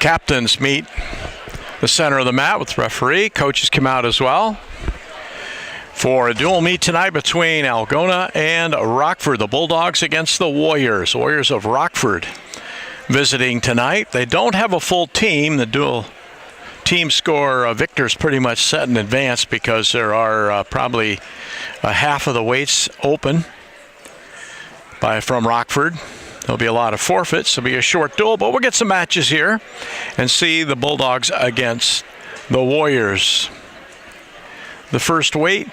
Captains meet the center of the mat with the referee. Coaches come out as well for a dual meet tonight between Algona and Rockford. The Bulldogs against the Warriors. Warriors of Rockford visiting tonight. They don't have a full team. The dual team score victors pretty much set in advance because there are probably half of the weights open from Rockford. There'll be a lot of forfeits. It'll be a short duel, but we'll get some matches here and see the Bulldogs against the Warriors. The first weight,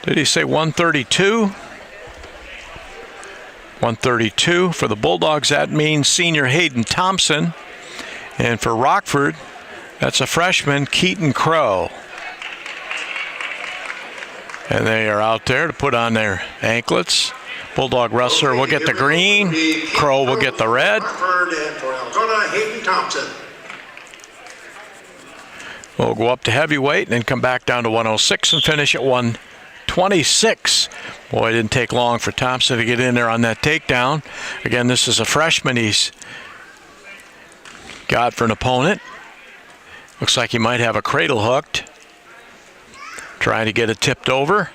did he say 132? 132 for the Bulldogs. That means senior Hayden Thompson. And for Rockford, that's a freshman, Keaton Crow. And they are out there to put on their anklets. Bulldog wrestler will get the green. Crow will get the red. We'll go up to heavyweight and then come back down to 106 and finish at 126. Boy, it didn't take long for Thompson to get in there on that takedown. Again, this is a freshman he's got for an opponent. Looks like he might have a cradle hooked. Trying to get it tipped over.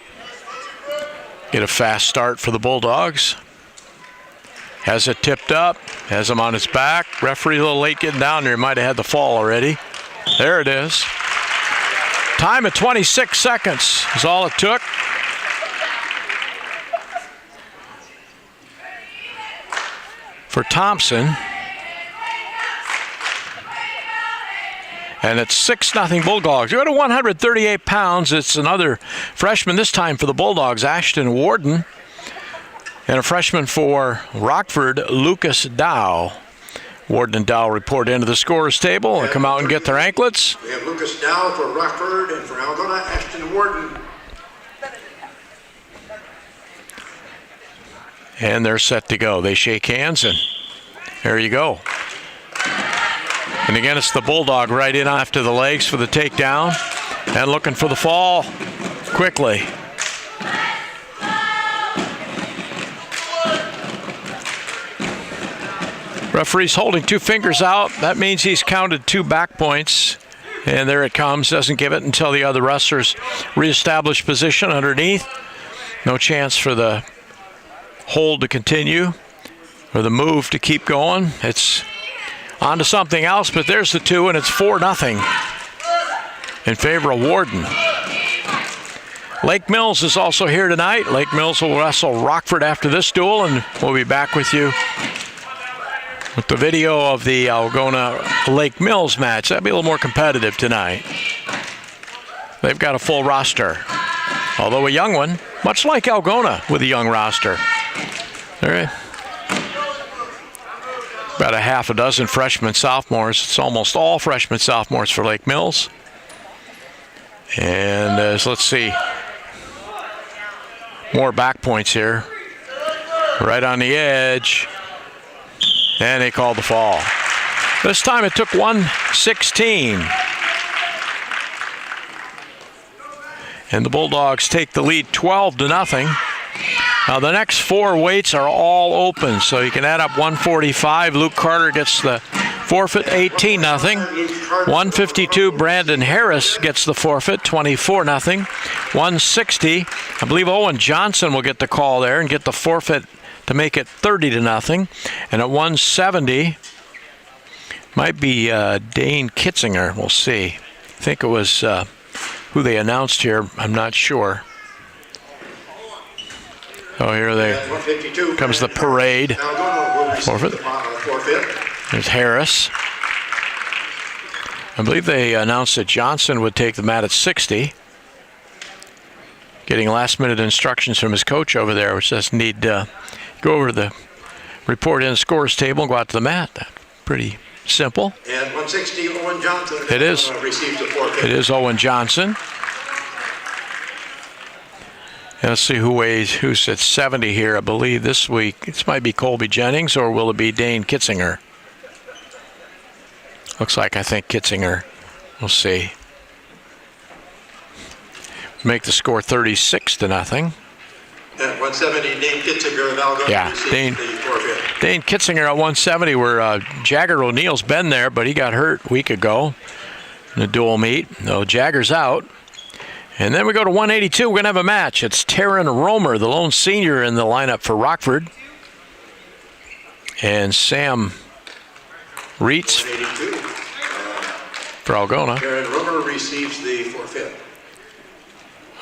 Get a fast start for the Bulldogs. Has it tipped up. Has him on his back. Referee a little late getting down there. He might have had the fall already. There it is. Time at 26 seconds is all it took. For Thompson. And it's 6-0 Bulldogs. You go to 138 pounds. It's another freshman, this time for the Bulldogs, Ashton Warden. And a freshman for Rockford, Lucas Dow. Warden and Dow report into the scorer's table and come out and get their anklets. We have Lucas Dow for Rockford, and for Algona, Ashton Warden. And they're set to go. They shake hands, and there you go. And again, it's the Bulldog right in after the legs for the takedown and looking for the fall quickly. Referee's holding two fingers out. That means he's counted 2 back points. And there it comes. Doesn't give it until the other wrestlers reestablish position underneath. No chance for the hold to continue or the move to keep going. It's on to something else, but there's the 2, and it's 4-0 in favor of Warden. Lake Mills is also here tonight. Lake Mills will wrestle Rockford after this duel, and we'll be back with you with the video of the Algona Lake Mills match. That'll be a little more competitive tonight. They've got a full roster, although a young one, much like Algona with a young roster. All right. About a half a dozen freshmen, sophomores. It's almost all freshmen, sophomores for Lake Mills. And let's see. More back points here. Right on the edge. And they called the fall. This time it took 116. And the Bulldogs take the lead 12-0. Now the next 4 weights are all open, so you can add up 145. Luke Carter gets the forfeit, 18-0. 152, Brandon Harris gets the forfeit, 24-0. 160, I believe Owen Johnson will get the call there and get the forfeit to make it 30-0. And at 170, might be Dane Kitzinger. We'll see. I think it was who they announced here. I'm not sure. Oh, here comes the parade. Forfeit. There's Harris. I believe they announced that Johnson would take the mat at 60. Getting last-minute instructions from his coach over there, which doesn't need go over the report in the scores table and go out to the mat. That's pretty simple. And 160, Owen Johnson. It is. Received the forfeit. It is Owen Johnson. And let's see who's at 70 here. I believe this week. This might be Colby Jennings, or will it be Dane Kitzinger? Looks like I think Kitzinger. We'll see. Make the score 36-0. At 170, Dane Kitzinger of Algona receives Dane. the forfeit. Dane Kitzinger at 170, where Jagger O'Neill's been there, but he got hurt a week ago in the dual meet. No, Jagger's out. And then we go to 182. We're going to have a match. It's Taryn Romer, the lone senior in the lineup for Rockford. And Sam Reitz for Algona. Taryn Romer receives the forfeit.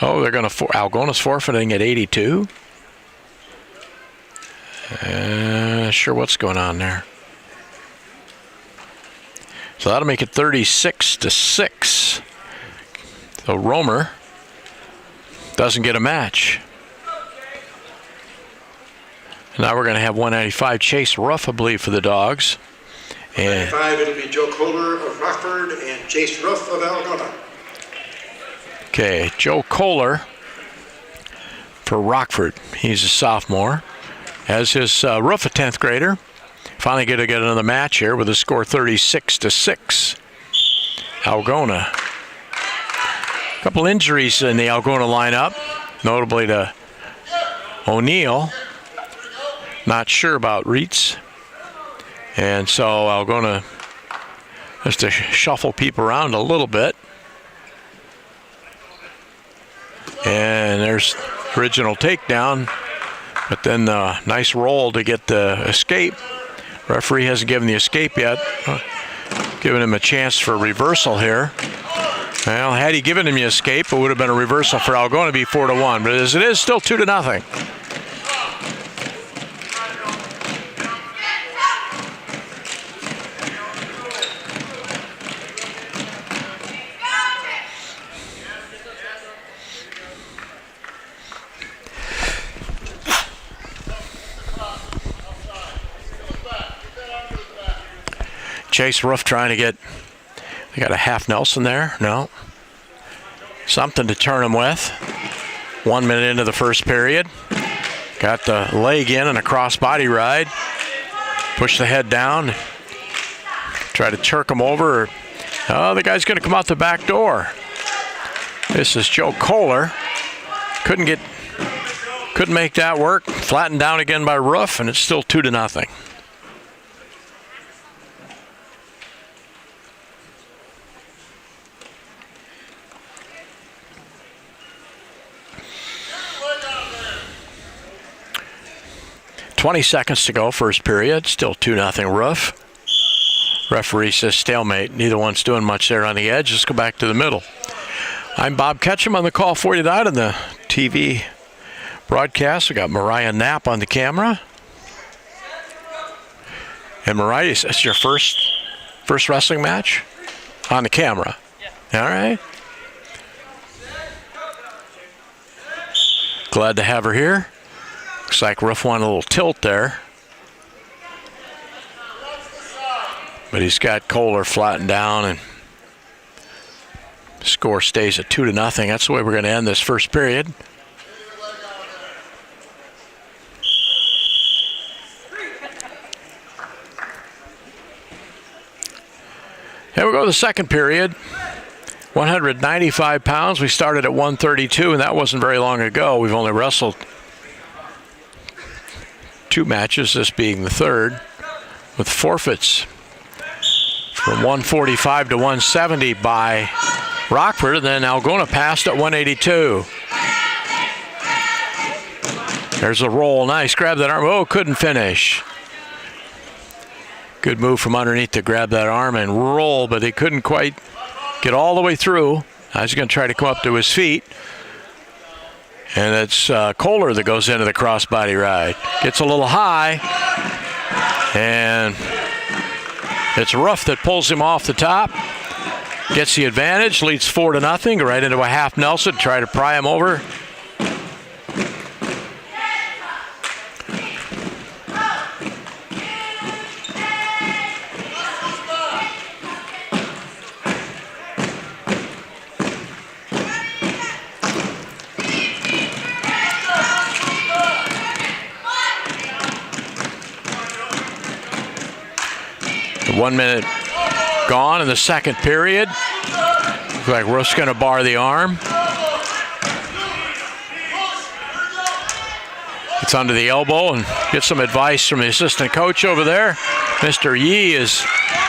Oh, they're going to Algona's forfeiting at 82. Sure, what's going on there? So that'll make it 36-6. So Romer doesn't get a match. Now we're going to have 195 Chase Ruff, I believe, for the Dogs. And 95, it'll be Joe Kohler of Rockford and Chase Ruff of Algona. Okay, Joe Kohler for Rockford. He's a sophomore. As his Ruff, a 10th grader. Finally going to get another match here with a score 36-6. Algona. A couple injuries in the Algona lineup, notably to O'Neill. Not sure about Reitz. And so Algona has to shuffle people around a little bit. And there's original takedown, but then nice roll to get the escape. Referee hasn't given the escape yet. Giving him a chance for reversal here. Well, had he given him the escape, it would have been a reversal for Algona, be 4-1. But as it is, still 2-0. Chase Ruff trying to get, they got a half Nelson there. No. Something to turn him with. 1 minute into the first period. Got the leg in and a cross body ride. Push the head down. Try to chirk him over. Oh, the guy's going to come out the back door. This is Joe Kohler. Couldn't make that work. Flattened down again by Ruff, and it's still 2-0. .20 seconds to go, first period. Still 2-0 Ruff. Referee says stalemate. Neither one's doing much there on the edge. Let's go back to the middle. I'm Bob Ketchum on the call for you tonight on the TV broadcast. We got Mariah Knapp on the camera. And Mariah, is this your first wrestling match? On the camera? Yeah. All right. Glad to have her here. Looks like Ruff won a little tilt there. But he's got Kohler flattened down, and the score stays at 2-0. That's the way we're going to end this first period. Here we go to the second period. 195 pounds. We started at 132, and that wasn't very long ago. We've only wrestled 2 matches, this being the third, with forfeits from 145 to 170 by Rockford, and then Algona passed at 182. There's a roll. Nice. Grab that arm. Oh, couldn't finish. Good move from underneath to grab that arm and roll, but he couldn't quite get all the way through. Now he's going to try to come up to his feet. And it's Kohler that goes into the crossbody ride. Gets a little high. And it's Ruff that pulls him off the top. Gets the advantage. Leads 4-0. Right into a half Nelson. Try to pry him over. The 1 minute gone in the second period. Looks like Ruff's going to bar the arm. It's under the elbow and get some advice from the assistant coach over there. Mr. Yee is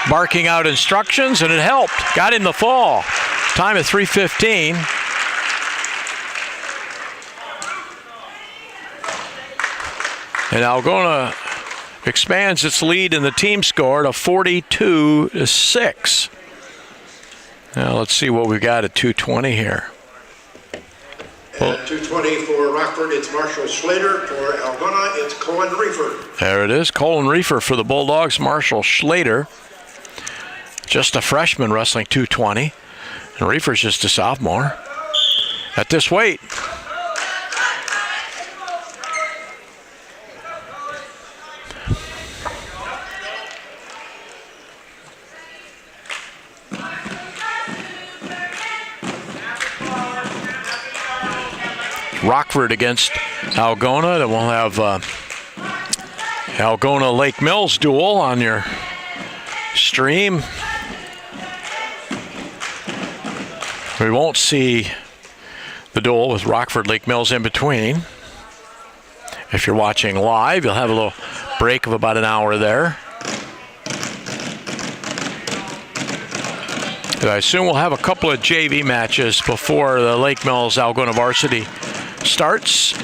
barking out instructions, and it helped. Got him the fall. Time at 3:15. And Algona expands its lead in the team score to 42-6. Now let's see what we got at 2:20 here. At 2:20 for Rockford, it's Marshall Schlater. For Algona, it's Colin Reefer. There it is, Colin Reefer for the Bulldogs. Marshall Schlater, just a freshman, wrestling 220. And Reefer's just a sophomore. At this weight, Rockford against Algona. Then we'll have Algona Lake Mills duel on your stream. We won't see the duel with Rockford Lake Mills in between. If you're watching live, you'll have a little break of about an hour there. I assume we'll have a couple of JV matches before the Lake Mills Algona varsity starts.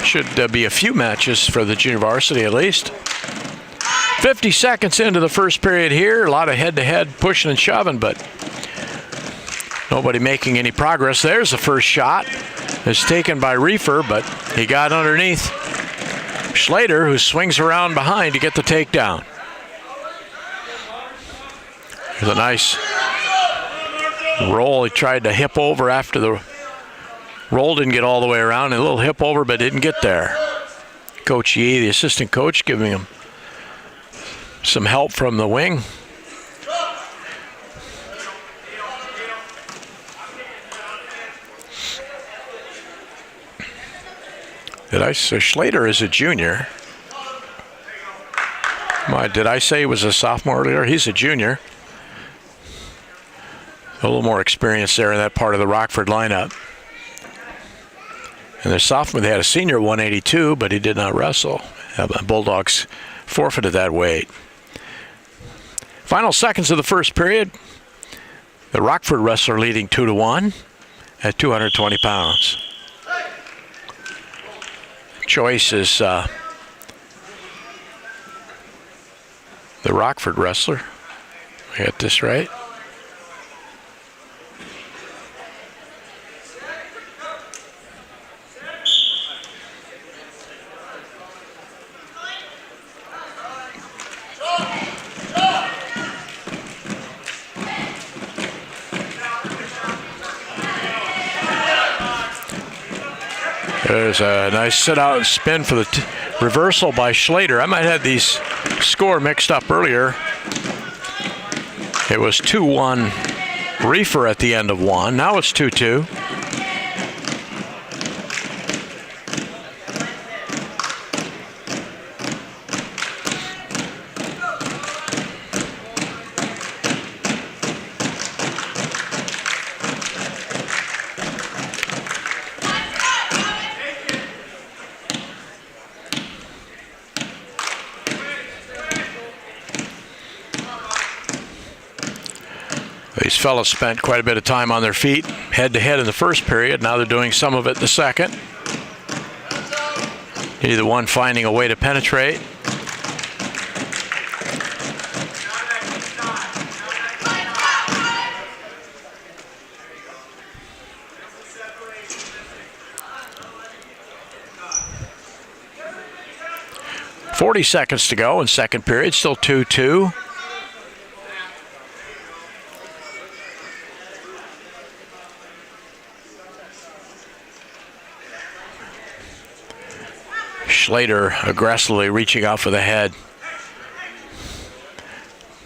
Should be a few matches for the junior varsity at least. 50 seconds into the first period here. A lot of head-to-head pushing and shoving, but nobody making any progress. There's the first shot. It's taken by Reefer, but he got underneath Schlater, who swings around behind to get the takedown. There's a nice roll. He tried to hip over after the roll, didn't get all the way around. A little hip over, but didn't get there. Coach Yee, the assistant coach, giving him some help from the wing. Did I say Schlater is a junior? Did I say he was a sophomore earlier? He's a junior. A little more experience there in that part of the Rockford lineup. And their sophomore, they had a senior 182, but he did not wrestle. The Bulldogs forfeited that weight. Final seconds of the first period. The Rockford wrestler leading 2-1 at 220 pounds. Choice is the Rockford wrestler. I got this right. There's a nice sit-out and spin for the reversal by Schlater. I might have these score mixed up earlier. It was 2-1 Reefer at the end of one. Now it's 2-2. These fellas spent quite a bit of time on their feet, head-to-head in the first period. Now they're doing some of it in the second. Either one finding a way to penetrate. .40 seconds to go in second period, still 2-2. Schlater aggressively reaching out for the head,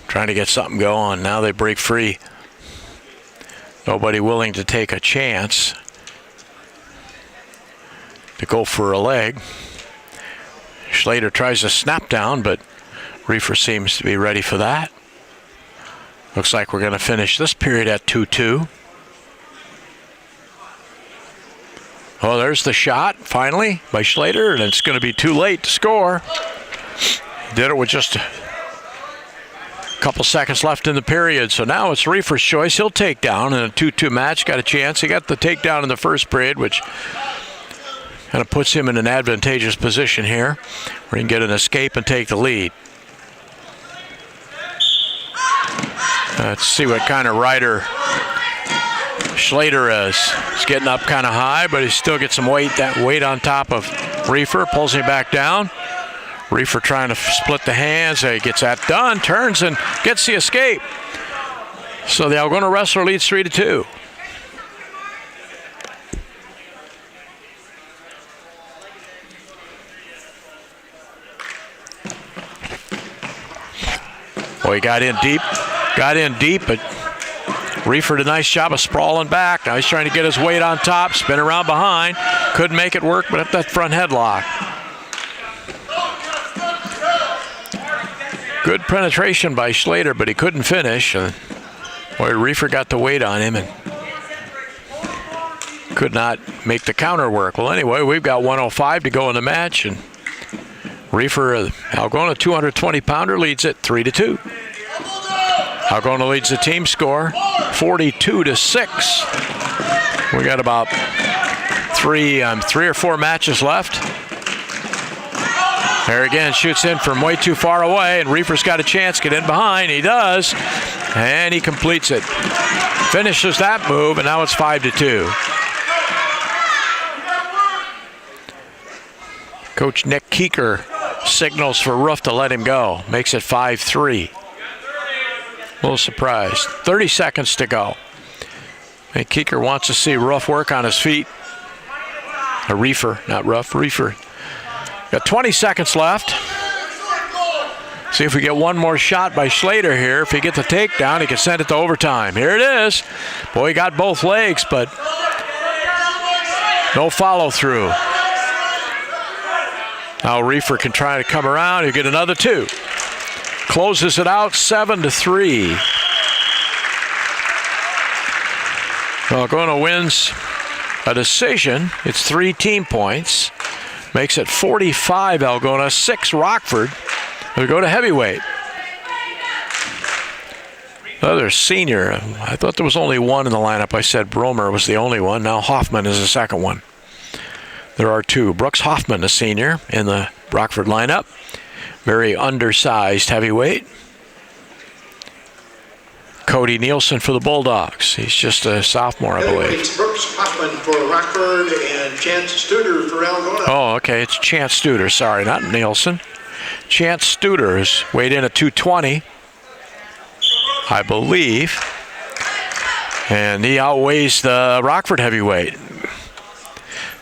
trying to get something going. Now they break free. Nobody willing to take a chance to go for a leg. Schlater tries to snap down, but Reefer seems to be ready for that. Looks like we're going to finish this period at 2-2. Oh, there's the shot, finally, by Schlater, and it's going to be too late to score. Did it with just a couple seconds left in the period, so now it's Reefer's choice. He'll take down in a 2-2 match. Got a chance. He got the takedown in the first period, which kind of puts him in an advantageous position here, where he can get an escape and take the lead. Let's see what kind of rider Schlater is. He's getting up kind of high, but he still gets some weight. That weight on top of Reefer pulls him back down. Reefer trying to split the hands. He gets that done, turns and gets the escape. So the Algona wrestler leads 3-2. Boy, he got in deep, but Reefer did a nice job of sprawling back. Now he's trying to get his weight on top, spin around behind. Couldn't make it work, but at that front headlock. Good penetration by Schlater, but he couldn't finish. Boy, Reefer got the weight on him and could not make the counter work. Well, anyway, we've got 105 to go in the match, and Reefer, Algona 220-pounder, leads it 3-2. Algona leads the team score 42-6. We got about three or four matches left. There again, shoots in from way too far away, and Reefer's got a chance to get in behind. He does, and he completes it. Finishes that move, and now it's 5-2. Coach Nick Keeker signals for Roof to let him go. Makes it 5-3. A little surprised. 30 seconds to go. And Keeker wants to see Roof work on his feet. A Reefer, not Roof, Reefer. Got 20 seconds left. See if we get one more shot by Schlater here. If he gets the takedown, he can send it to overtime. Here it is. Boy, he got both legs, but no follow through. Now Reefer can try to come around. He'll get another two. Closes it out 7-3. Algona wins a decision. It's 3 team points. Makes it 45 Algona, 6 Rockford. We go to heavyweight. Another senior. I thought there was only one in the lineup. I said Bromer was the only one. Now Hoffman is the second one. There are 2. Brooks Hoffman, a senior, in the Rockford lineup. Very undersized heavyweight. Cody Nielsen for the Bulldogs. He's just a sophomore, I believe. It's Brooks Hoffman for Rockford and Chance Studer for Algona. Oh, okay. It's Chance Studer. Sorry, not Nielsen. Chance Studer is weighed in at 220, I believe. And he outweighs the Rockford heavyweight.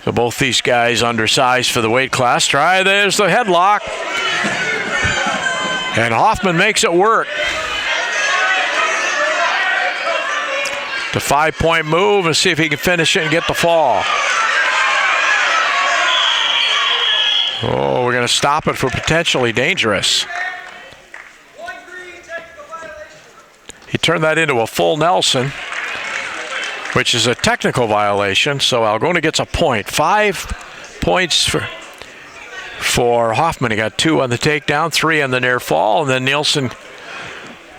So both these guys undersized for the weight class. There's the headlock. And Hoffman makes it work. The 5-point move and see if he can finish it and get the fall. Oh, we're going to stop it for potentially dangerous. He turned that into a full Nelson, which is a technical violation, so Algona gets a point. 5 points for Hoffman. He got 2 on the takedown, 3 on the near fall, and then Nielsen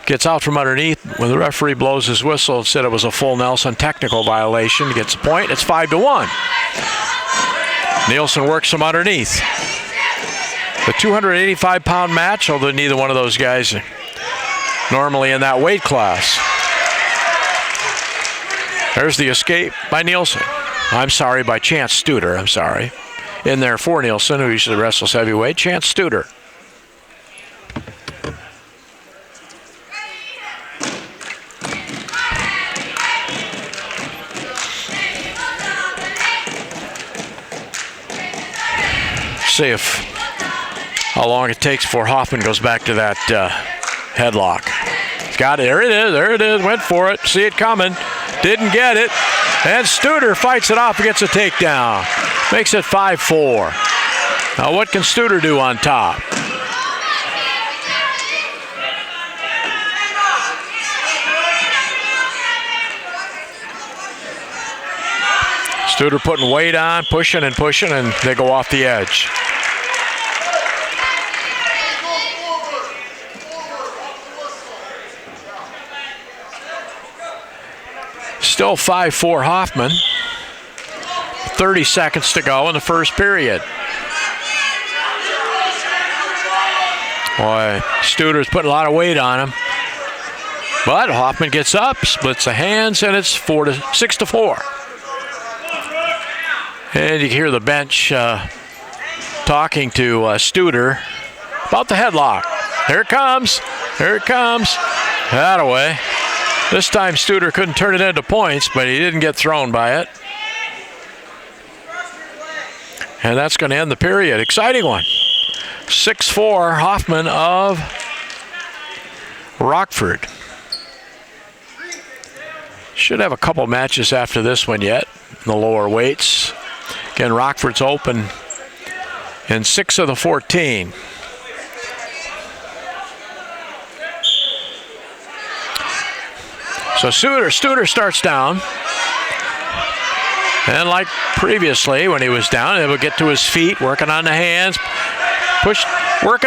gets out from underneath when the referee blows his whistle and said it was a full Nelson technical violation. He gets a point. It's 5-1. Nielsen works from underneath. The 285-pound match, although neither one of those guys are normally in that weight class. There's the escape by Nielsen. I'm sorry, by Chance Studer. I'm sorry. In there for Nielsen, who usually wrestles heavyweight. Chance Studer. See how long it takes before Hoffman goes back to that headlock. He's got it. There it is. There it is. Went for it. See it coming. Didn't get it. And Studer fights it off and gets a takedown. Makes it 5-4. Now what can Studer do on top? Studer putting weight on, pushing, and they go off the edge. Still 5-4 Hoffman. 30 seconds to go in the first period. Boy, Studer's putting a lot of weight on him. But Hoffman gets up, splits the hands, and it's 6-4. And you can hear the bench talking to Studer about the headlock. Here it comes. Here it comes. That away. This time Studer couldn't turn it into points, but he didn't get thrown by it. And that's going to end the period. Exciting one. 6-4 Hoffman of Rockford. Should have a couple matches after this one yet in the lower weights. Again, Rockford's open in 6 of the 14. So Studer starts down. And like previously when he was down, he would get to his feet, working on the hands,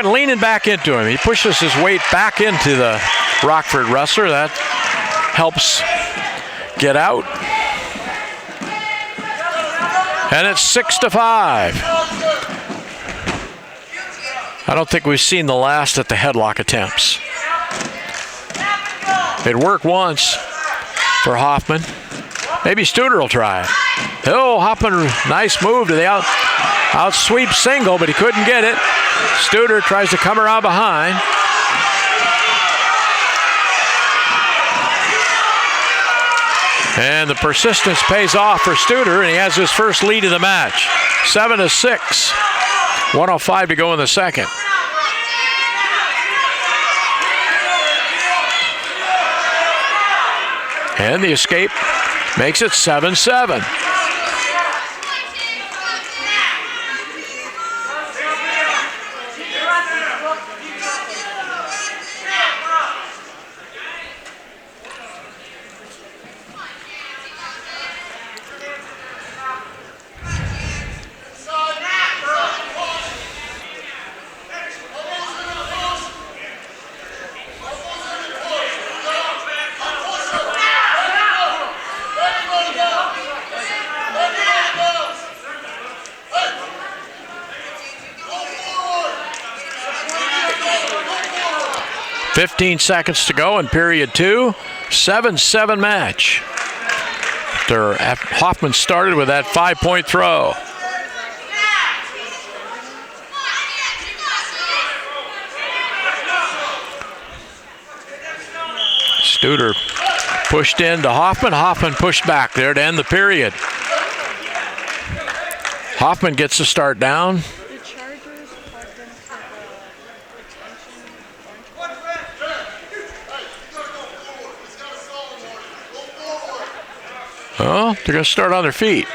leaning back into him. He pushes his weight back into the Rockford wrestler. That helps get out. And it's 6-5. I don't think we've seen the last at the headlock attempts. It worked once for Hoffman. Maybe Studer will try it. Oh, Hoffman, nice move to the out sweep single, but he couldn't get it. Studer tries to come around behind. And the persistence pays off for Studer, and he has his first lead of the match. 7-6. 1:05 to go in the second. And the escape makes it 7-7. .15 seconds to go in period 2. 7-7 match. After Hoffman started with that 5-point throw. Studer pushed into Hoffman. Hoffman pushed back there to end the period. Hoffman gets the start down. Oh, they're going to start on their feet.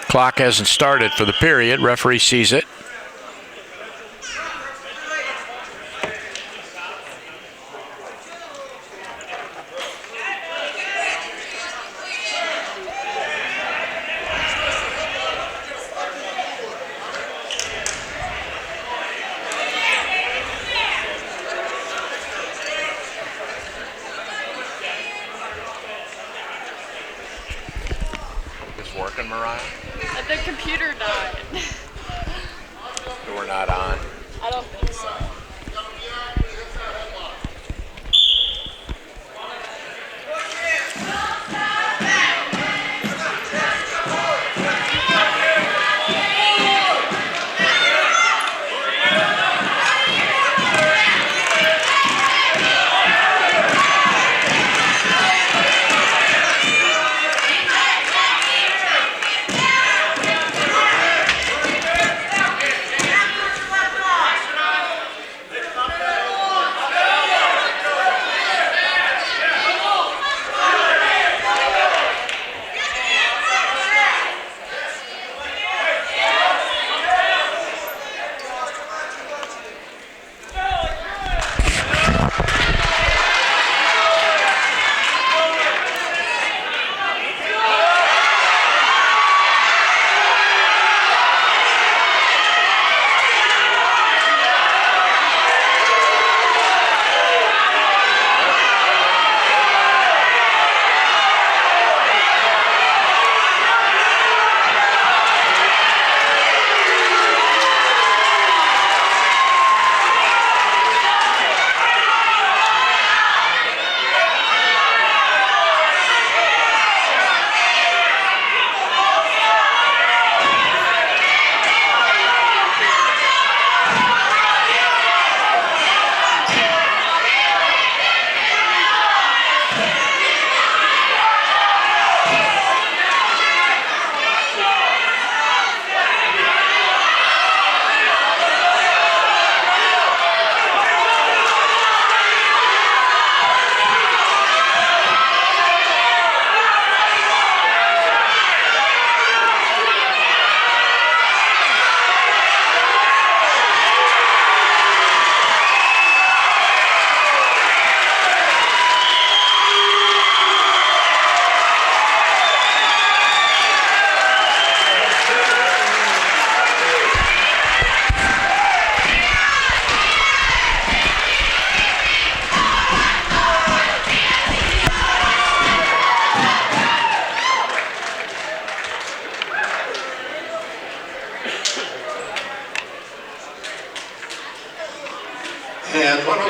Clock hasn't started for the period. Referee sees it. Working, Mariah? The computer died. We're not on. I don't think so.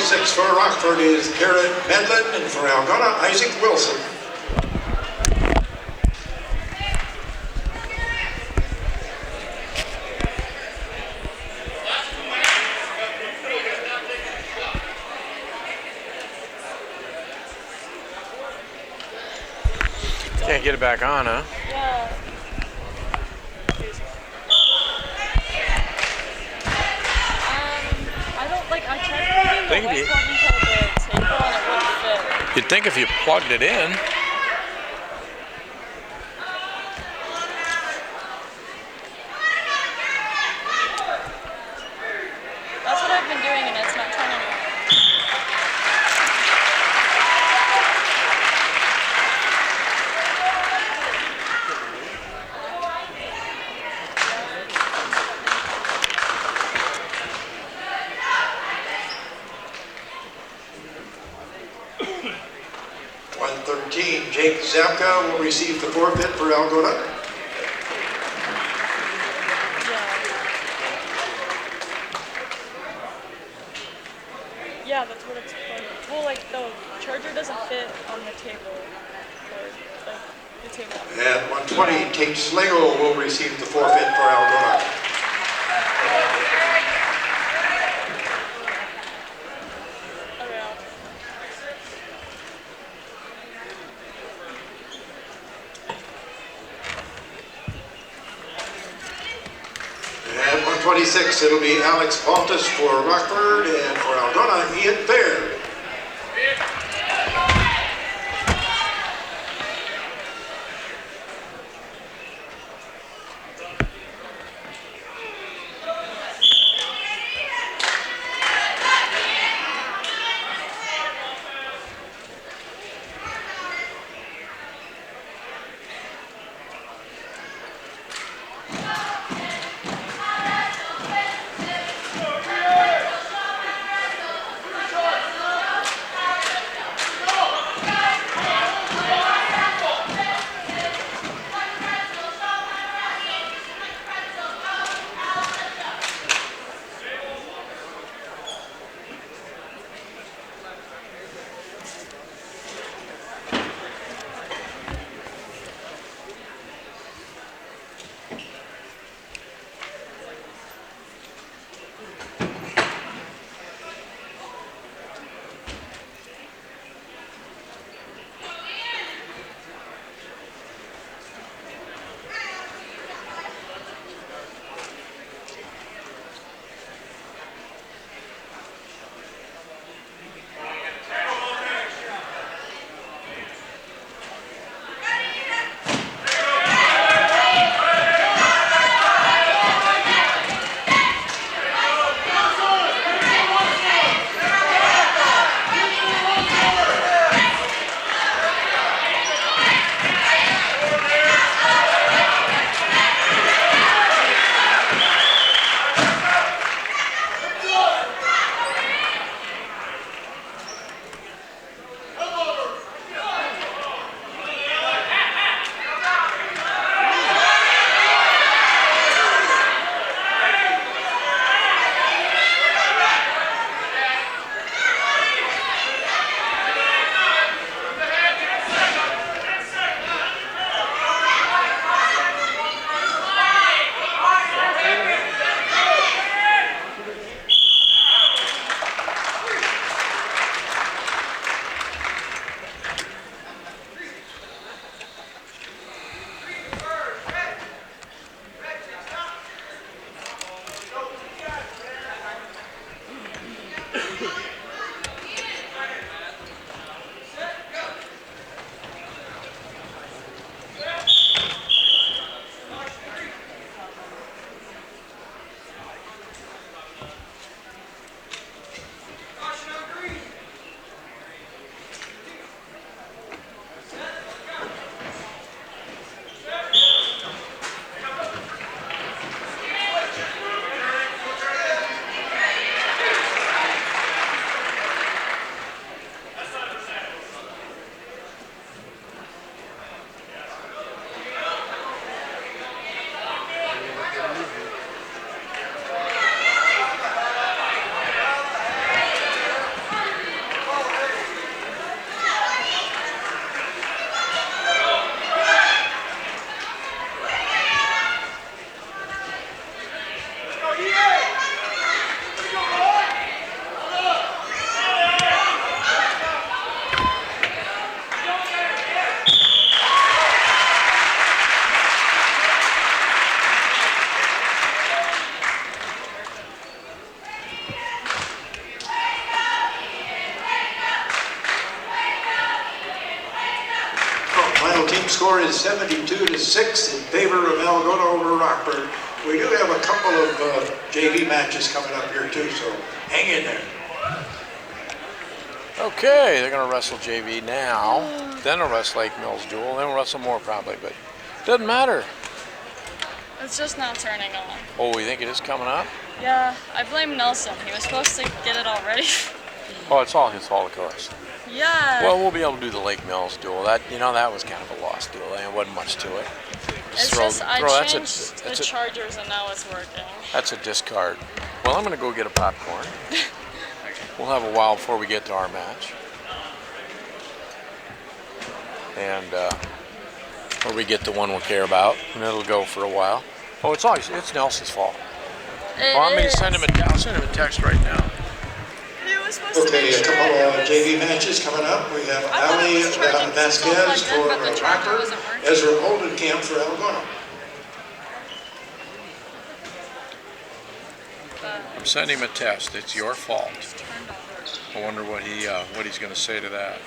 106 for Rockford is Garrett Medlin, and for Algona, Isaac Wilson. Can't get it back on, huh? Yeah. I don't like. I tried plugging the Think white you- plug into the table and it wouldn't fit. You'd think if you plugged it in. That's what I've been doing, and it's not turning on. Jake Zapka will receive the forfeit for Algona. Yeah, that's what it's for. Well, like the charger doesn't fit on the table. Or, like, the table. At 120, Tate Slagle will receive the forfeit for Algona. Okay. At 126, it'll be Alex Baltus for Rockford, and for Algona, Ian Fair. is 72-6 in favor of Algona over Rockford. We do have a couple of JV matches coming up here too, so hang in there. Okay, they're going to wrestle JV now. Then they'll wrestle Lake Mills duel. Then we'll wrestle more probably, but doesn't matter. It's just not turning on. Oh, you think it is coming up? Yeah, I blame Nelson. He was supposed to get it already. Oh, it's all his fault, of course. Yeah. Well, we'll be able to do the Lake Mills duel. That that was kind of a lost duel. There wasn't much to it. I changed the chargers and now it's working. That's a discard. Well, I'm going to go get a popcorn. We'll have a while before we get to our match. And or we get the one we care about, and it'll go for a while. Oh, it's Nelson's fault. Want me to send him I'll send him a text right now. Okay, a couple of JV matches coming up. We have Ali Vasquez for Rockford, Ezra Oldenkamp for Algona. I'm sending him a test. It's your fault. I wonder what he's going to say to that.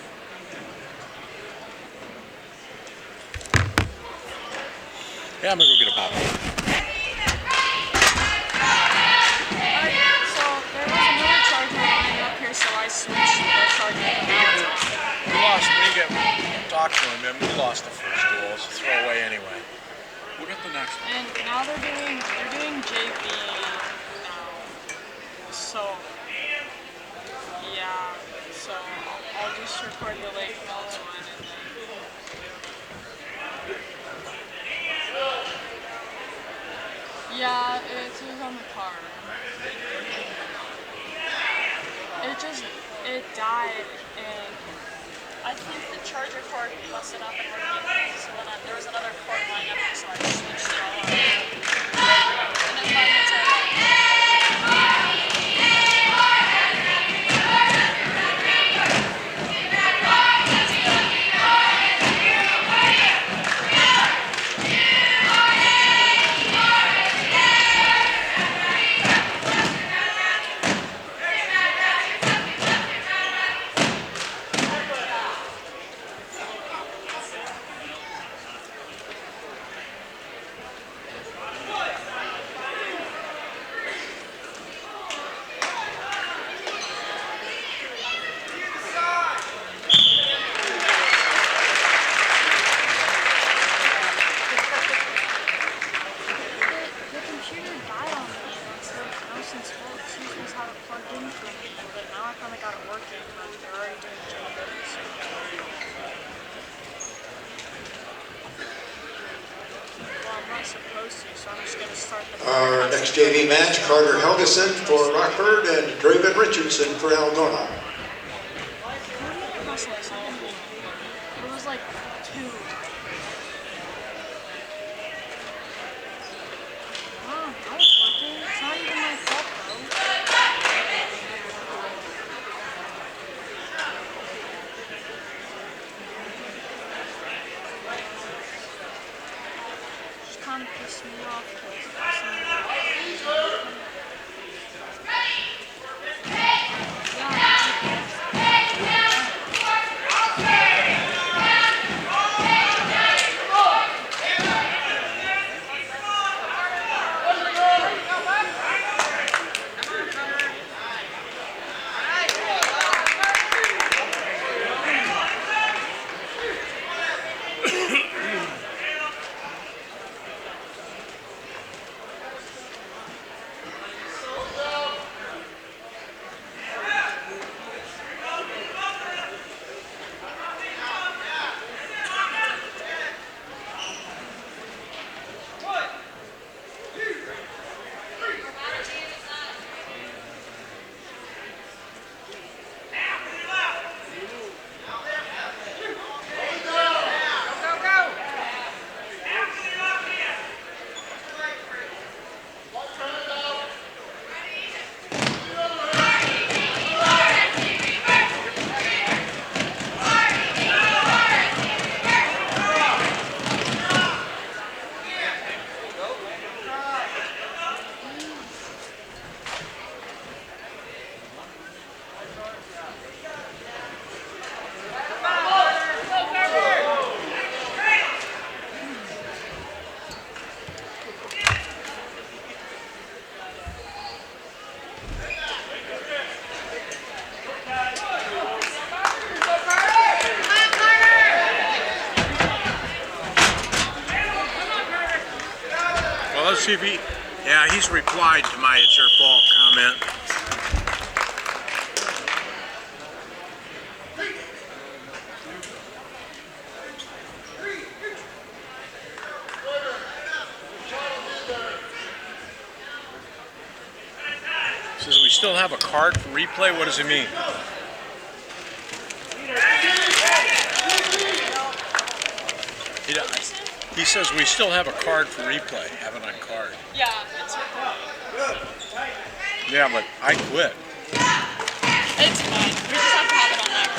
Yeah, I'm going to go get a popcorn. So there was another charger lining up here, so I switched the charger and now it's on. We lost. We get talked to him. We lost the first duel. So throw away anyway. We'll get the next one. And now they're doing JV now. So yeah. So I'll just record the Lake Mills one and then. Yeah, it was on the card. It died, and I think the charger cord busted up and everything, so then there was another cord lying up, so I switched it all out. And then finally turned on. Our next JV match, Carter Helgeson for Rockford and Draven Richardson for Algona. It was like 2. Oh, now it's working. It's not even my fault though. Just kind of pissed me off let's see if he... Yeah, he's replied to my "it's your fault" comment. Says we still have a card for replay. What does it mean? He says we still have a card for replay. Have it on card. Yeah, it's recording. Yeah, but I quit. It's fine. We just have to have it on that.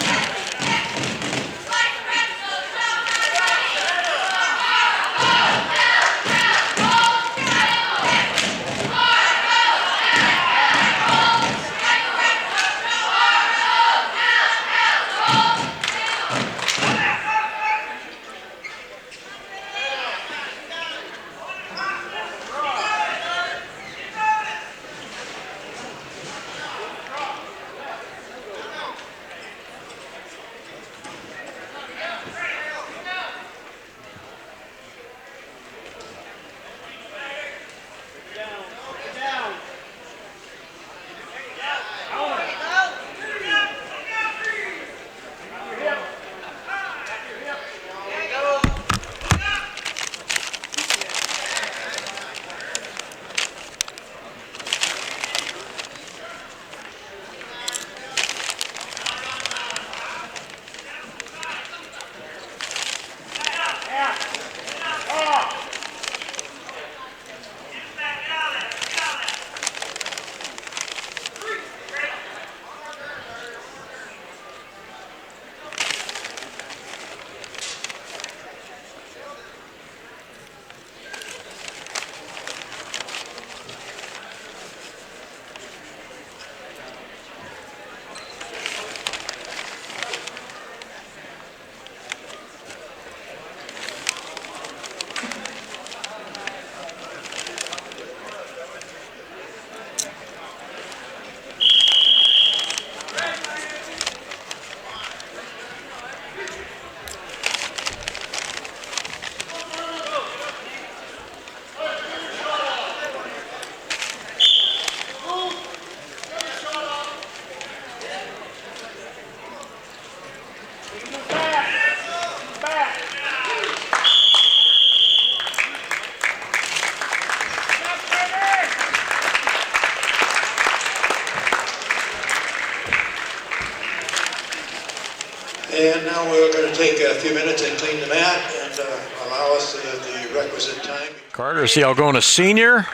And now we're going to take a few minutes and clean the mat and allow us the requisite time. Carter's the Algona senior.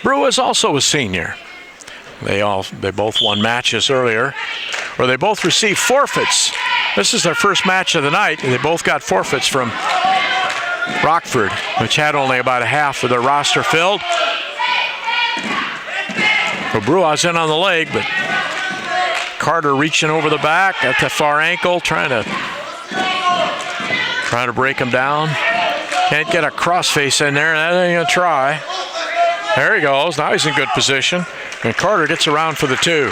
Brew is also a senior. They both won matches earlier, or they both received forfeits. This is their first match of the night, and they both got forfeits from Rockford, which had only about a half of their roster filled. Well, Brua's in on the leg, but Carter reaching over the back at the far ankle, trying to break him down. Can't get a crossface in there. That ain't gonna try. There he goes. Now he's in good position, and Carter gets around for the two.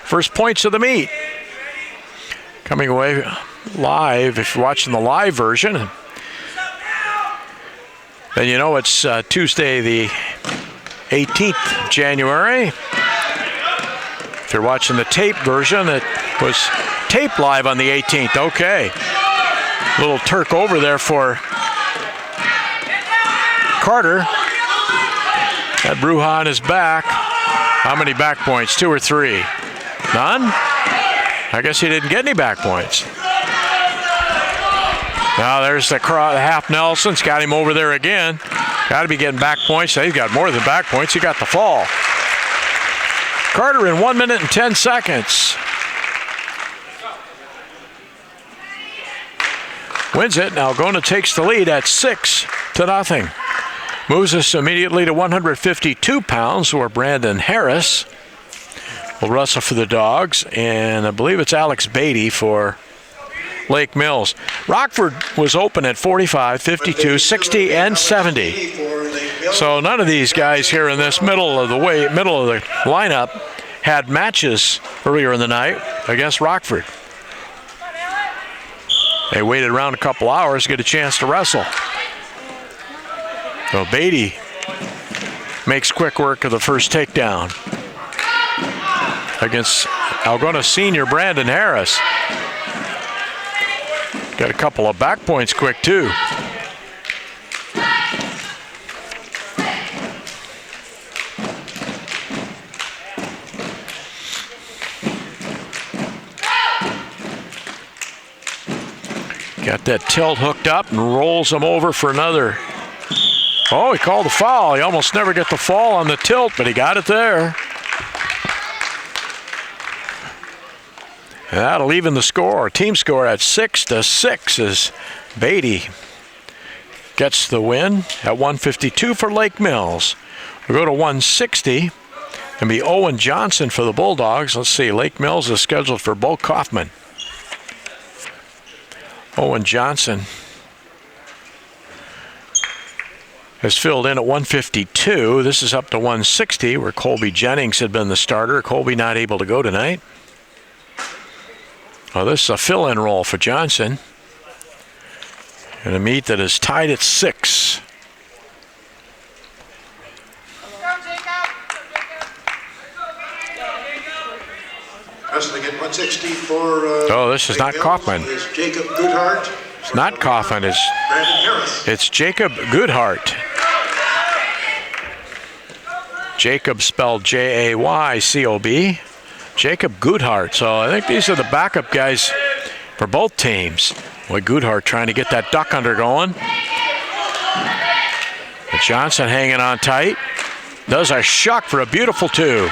First points of the meet. Coming away live, if you're watching the live version, then you know it's Tuesday the 18th of January. If you're watching the tape version, it was taped live on the 18th. Okay. Little Turk over there for Carter. That Bruja on his back. How many back points? 2 or 3? None? I guess he didn't get any back points. Now there's the half Nelson's got him over there again. Got to be getting back points. He's got more than back points. He got the fall. Carter in 1 minute and 10 seconds. Wins it. Now Algona takes the lead at 6-0. Moves us immediately to 152 pounds, where Brandon Harris will wrestle for the Dogs, and I believe it's Alex Beatty for Lake Mills. Rockford was open at 45, 52, 60, and 70. So none of these guys here in this middle of the lineup had matches earlier in the night against Rockford. They waited around a couple hours to get a chance to wrestle. So Beatty makes quick work of the first takedown against Algona senior Brandon Harris. Got a couple of back points quick too. Got that tilt hooked up and rolls him over for another. Oh, he called a foul. He almost never get the fall on the tilt, but he got it there. And that'll even the score. Team score at 6-6 as Beatty gets the win at 152 for Lake Mills. We'll go to 160 and be Owen Johnson for the Bulldogs. Let's see, Lake Mills is scheduled for Bo Kaufman. Owen Johnson has filled in at 152. This is up to 160 where Colby Jennings had been the starter. Colby not able to go tonight. Well, this is a fill-in role for Johnson in a meet that is tied at 6. Wrestling at 160 for. Oh, this is not Kaufman. Is Jacob Goodhart. It's not Kaufman. It's Jacob Goodhart. Jacob spelled Jaycob. Jacob Goodhart. So I think these are the backup guys for both teams. Boy, Goodhart trying to get that duck under going. But Johnson hanging on tight. Does a shuck for a beautiful 2.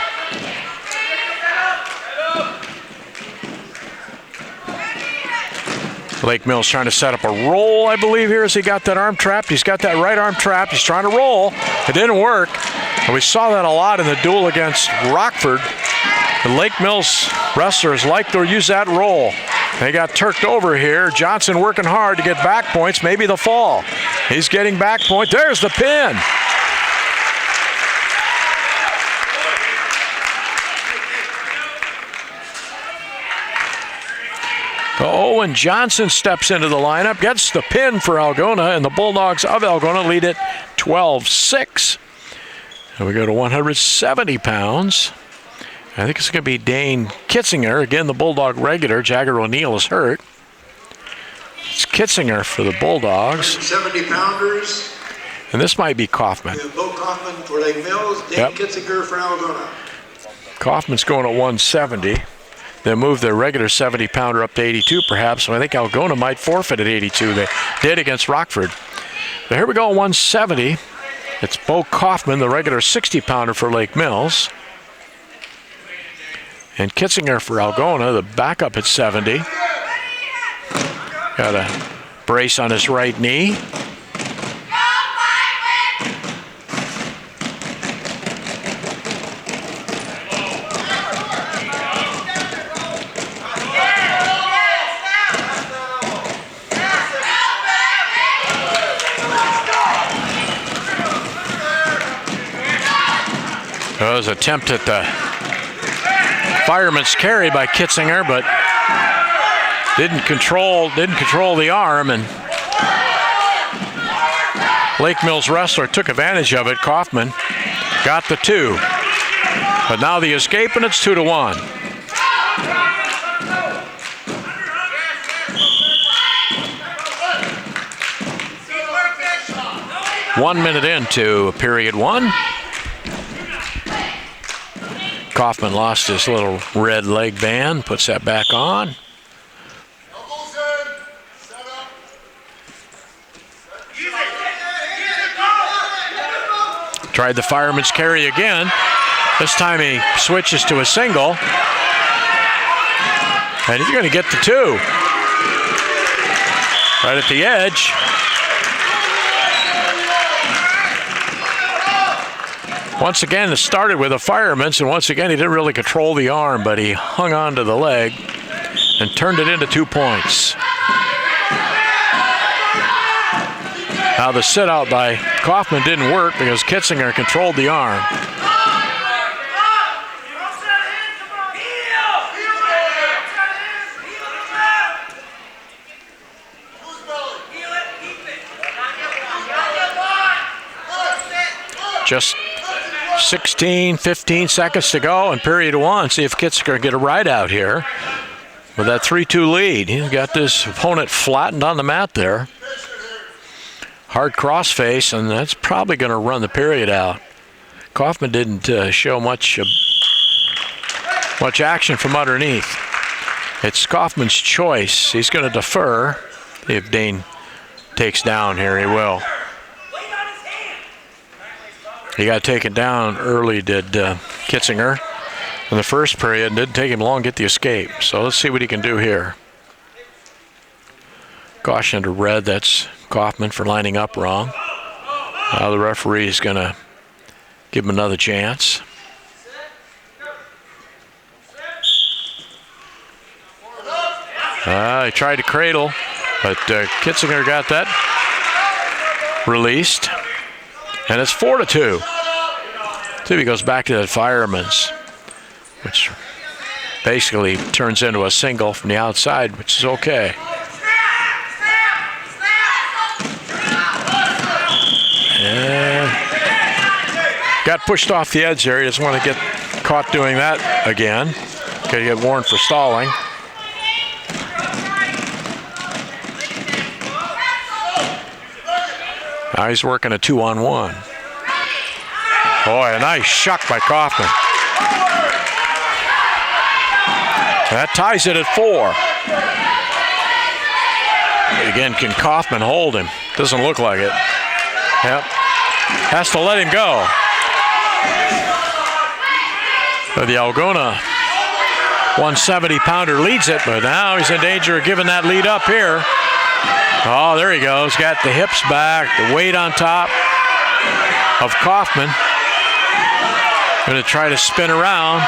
Lake Mills trying to set up a roll, I believe, here as he got that arm trapped. He's got that right arm trapped. He's trying to roll. It didn't work. And we saw that a lot in the duel against Rockford. The Lake Mills wrestlers like to use that roll. They got turked over here. Johnson working hard to get back points, maybe the fall. He's getting back point. There's the pin. Owen Johnson steps into the lineup, gets the pin for Algona, and the Bulldogs of Algona lead it 12-6. And we go to 170 pounds. I think it's going to be Dane Kitzinger. Again, the Bulldog regular. Jagger O'Neill is hurt. It's Kitzinger for the Bulldogs. 70-pounders. And this might be Kaufman. Bo Kaufman for Lake Mills. Dane Kitzinger for Algona. Kaufman's going at 170. They moved their regular 70-pounder up to 82 perhaps, so I think Algona might forfeit at 82. They did against Rockford. But here we go, 170. It's Bo Kaufman, the regular 60-pounder for Lake Mills. And Kitzinger for Algona, the backup at 70. Got a brace on his right knee. There was an attempt at the fireman's carry by Kitzinger, but didn't control the arm, and Lake Mills wrestler took advantage of it. Kaufman got the 2, but now the escape, and it's 2-1. One minute into period 1. Kaufman lost his little red leg band, puts that back on. Tried the fireman's carry again. This time he switches to a single. And he's going to get the 2. Right at the edge. Once again, it started with a fireman's, and once again, he didn't really control the arm, but he hung on to the leg and turned it into 2 points. Now the sit out by Kaufman didn't work because Kitzinger controlled the arm. 15 seconds to go in period 1. See if Kitzinger can get a ride out here with that 3-2 lead. He's got this opponent flattened on the mat there. Hard crossface, and that's probably going to run the period out. Kaufman didn't show much action from underneath. It's Kaufman's choice. He's going to defer. If Dane takes down here, he will. He got taken down early, did Kitzinger, in the first period. Didn't take him long to get the escape. So let's see what he can do here. Caution to red. That's Kaufman for lining up wrong. Now the referee is going to give him another chance. He tried to cradle, but Kitzinger got that released. And it's 4-2. See if he goes back to that fireman's, which basically turns into a single from the outside, which is okay. And got pushed off the edge there. He doesn't want to get caught doing that again. Could get warned for stalling. Now he's working a 2-on-1. Boy, a nice shuck by Kaufman. That ties it at 4. Again, can Kaufman hold him? Doesn't look like it. Yep. Has to let him go. So the Algona 170-pounder leads it, but now he's in danger of giving that lead up here. Oh, there he goes. Got the hips back, the weight on top of Kaufman. Going to try to spin around.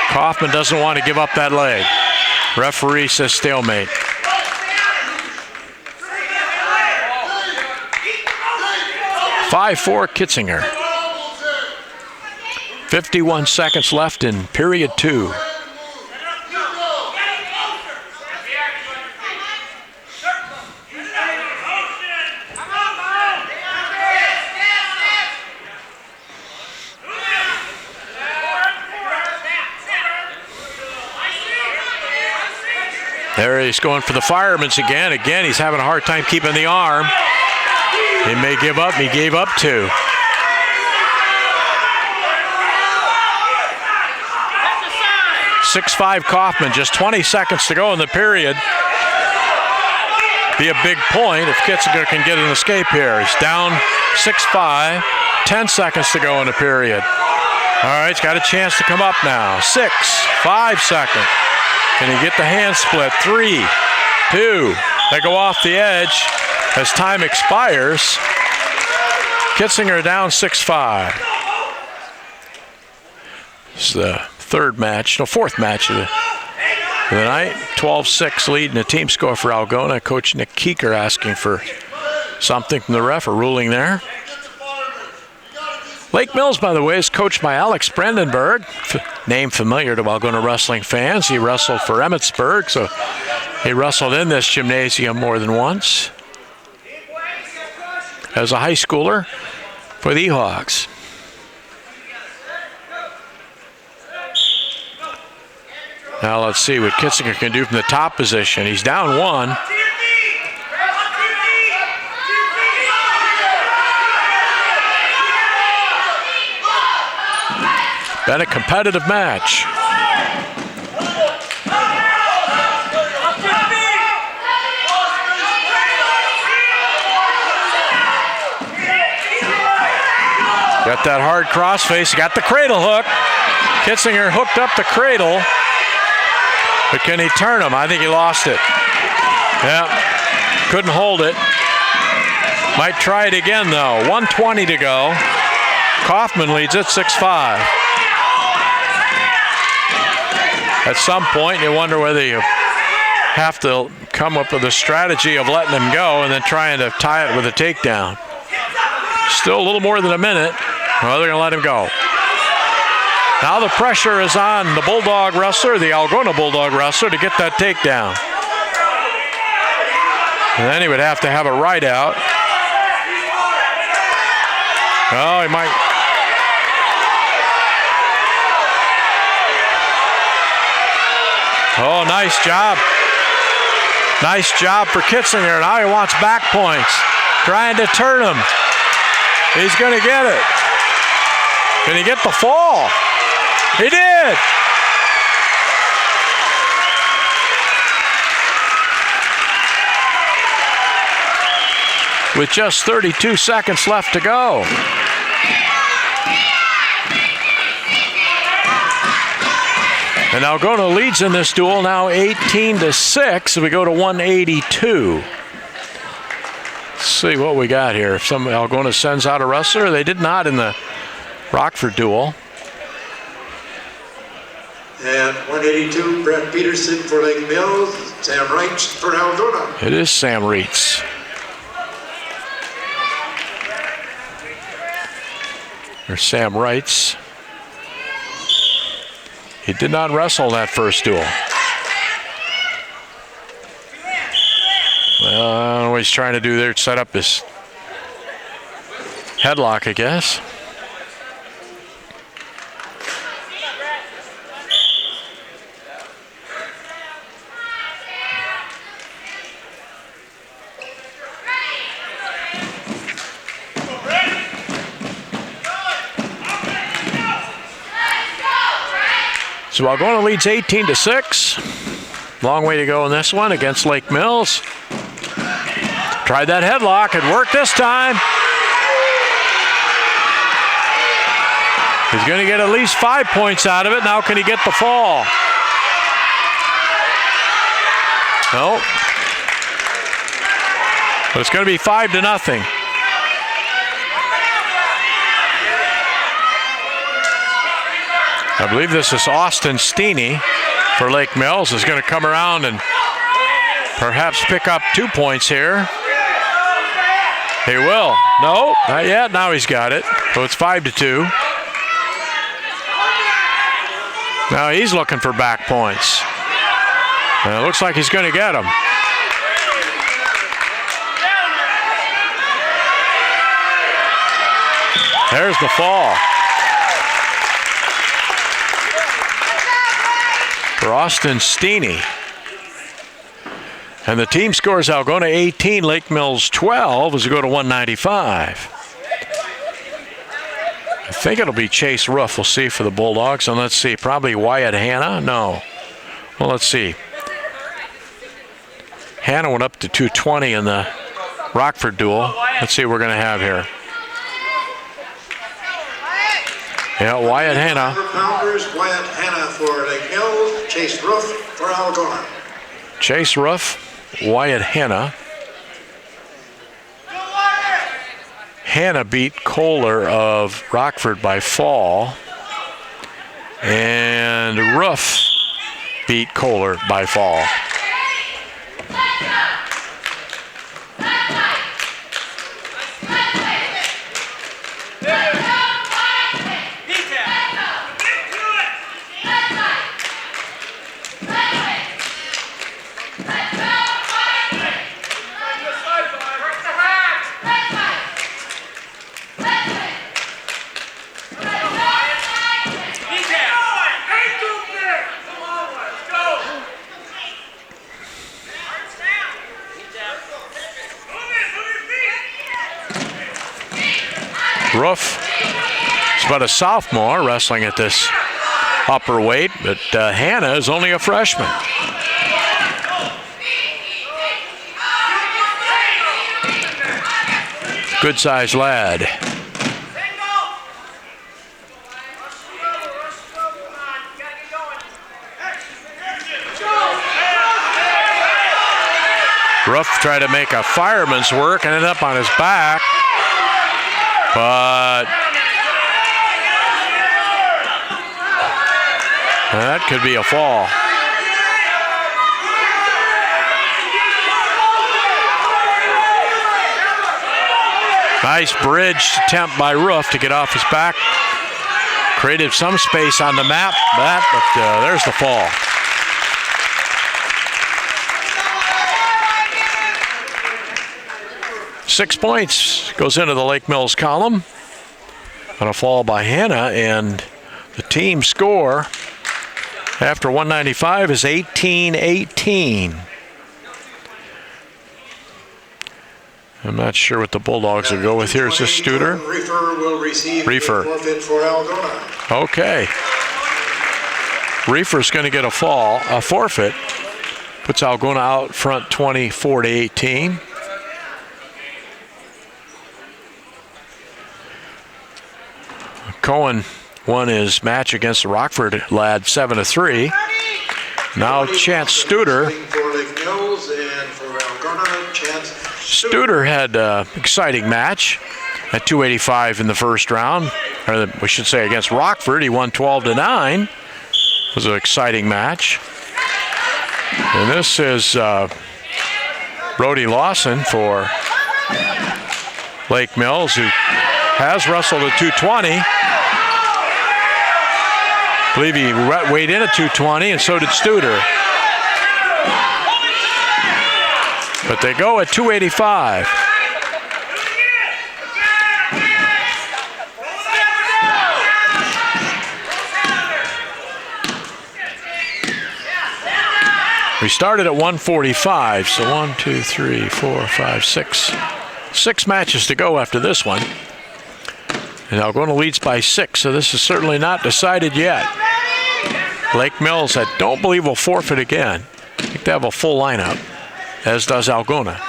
Kaufman doesn't want to give up that leg. Referee says stalemate. (5-4) Kitzinger. 51 seconds left in period 2. There he's going for the fireman's again. Again, he's having a hard time keeping the arm. He may give up. He gave up 2. (6-5) Kaufman. Just 20 seconds to go in the period. Be a big point if Kitzinger can get an escape here. He's down 6-5. 10 seconds to go in the period. All right, he's got a chance to come up now. 6, 5 seconds. Can he get the hand split? 3, 2. They go off the edge as time expires. Kitzinger down 6-5. It's the fourth match of the night. 12-6 lead in the team score for Algona. Coach Nick Keeker asking for something from the ref, a ruling there. Lake Mills, by the way, is coached by Alex Brandenburg, name familiar to Algona wrestling fans. He wrestled for Emmetsburg, so he wrestled in this gymnasium more than once as a high schooler for the Hawks. Now let's see what Kitzinger can do from the top position. He's down 1. Been a competitive match. Got that hard crossface. Got the cradle hook. Kitzinger hooked up the cradle. But can he turn him? I think he lost it. Yeah, couldn't hold it. Might try it again though. 1:20 to go. Kaufman leads it 6-5. At some point, you wonder whether you have to come up with a strategy of letting him go and then trying to tie it with a takedown. Still a little more than a minute. Well, they're going to let him go. Now the pressure is on the Bulldog wrestler, the Algona Bulldog wrestler, to get that takedown. And then he would have to have a ride out. Oh, he might Oh, nice job. Nice job for Kitzinger. Now he wants back points. Trying to turn him. He's going to get it. Can he get the fall? He did. With just 32 seconds left to go. And Algona leads in this duel now 18-6. We go to 182. Let's see what we got here. If Algona sends out a wrestler, they did not in the Rockford duel. And 182, Brett Peterson for Lake Mills, Sam Reitz for Algona. It is Sam Reitz. There's Sam Reitz. He did not wrestle that first duel. Well, I don't know what he's trying to do there. Set up his headlock, I guess. So Algona leads 18-6. Long way to go in this one against Lake Mills. Tried that headlock. It worked this time. He's going to get at least 5 points out of it. Now can he get the fall? No. But it's going to be 5-0. I believe this is Austin Steeney for Lake Mills. Is going to come around and perhaps pick up 2 points here. He will. No, not yet. Now he's got it. So it's 5-2. Now he's looking for back points. And it looks like he's going to get them. There's the fall. For Austin Steeney. And the team scores Algona 18, Lake Mills 12 as we go to 195. I think it'll be Chase Ruff. We'll see for the Bulldogs. And let's see, probably Wyatt Hanna? No. Well, let's see. Hanna went up to 220 in the Rockford duel. Let's see what we're going to have here. Yeah, Wyatt Hanna. Pounders, Wyatt Hanna for Lake Mills, Chase Ruff for Algona. Chase Ruff, Wyatt Hanna. Hanna beat Kohler of Rockford by fall. And Ruff beat Kohler by fall. Ruff is about a sophomore wrestling at this upper weight, but Hanna is only a freshman. Good sized lad. Ruff tried to make a fireman's work and ended up on his back. But that could be a fall. Nice bridge attempt by Ruff to get off his back. Created some space on the map, but there's the fall. Six points goes into the Lake Mills column on a fall by Hanna, and the team score after 195 is 18-18. I'm not sure what the Bulldogs will go with here. Is this Studer? Reefer will receive Reefer. a forfeit for Algona. Okay. Reefer's going to get a forfeit. Puts Algona out front 24-18. Cohen won his match against the Rockford lad 7-3. Now Chance Studer. Studer had an exciting match at 285 in the first round. Or we should say against Rockford. He won 12-9. It was an exciting match. And this is Brody Lawson for Lake Mills, who has wrestled at 220. I believe he weighed in at 220, and so did Studer. But they go at 285. We started at 145, so 1, 2, 3, 4, 5, 6. 6 matches to go after this one. And Algona leads by 6, so this is certainly not decided yet. Lake Mills, I don't believe, will forfeit again. I think they have a full lineup, as does Algona.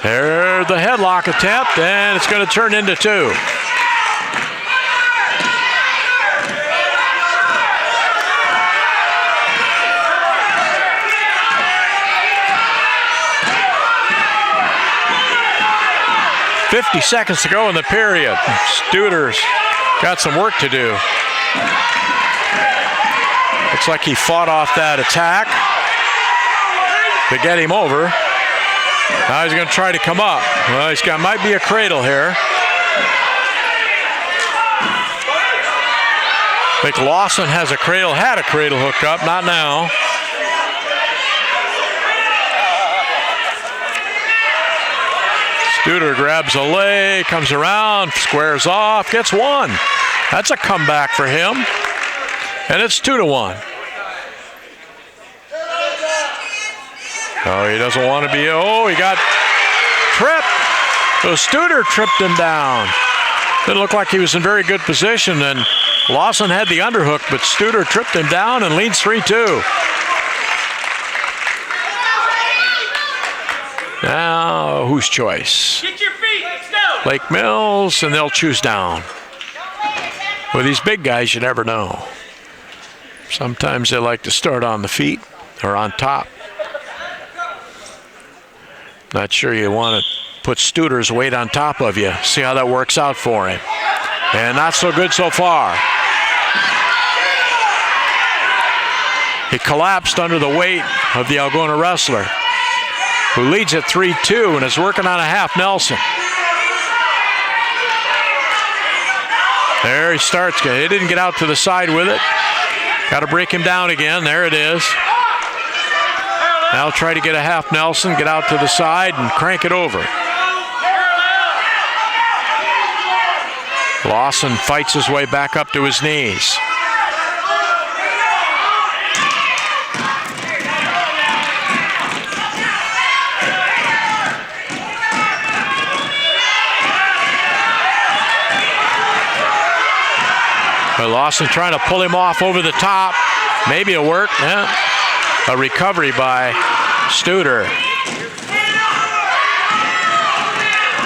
There's the headlock attempt, and it's going to turn into 2. $50 seconds to go in the period. Studer's got some work to do. Looks like he fought off that attack to get him over. Now he's going to try to come up. Well, he's got might be a cradle here. I think Lawson had a cradle hooked up, not now. Studer grabs a leg, comes around, squares off, gets 1. That's a comeback for him. And it's 2-1. Oh, he doesn't want to be. Oh, he got tripped. So Studer tripped him down. Didn't look like he was in very good position, and Lawson had the underhook, but Studer tripped him down and leads 3-2. Now, whose choice? Get your feet, let's go. Lake Mills, and they'll choose down. With these big guys, you never know. Sometimes they like to start on the feet or on top. Not sure you want to put Studer's weight on top of you. See how that works out for him. And not so good so far. He collapsed under the weight of the Algona wrestler, who leads at 3-2 and is working on a half Nelson. There he starts. He didn't get out to the side with it. Got to break him down again. There it is. Now try to get a half Nelson, get out to the side, and crank it over. Lawson fights his way back up to his knees. But Lawson trying to pull him off over the top. Maybe it'll work. Yeah. A recovery by Studer.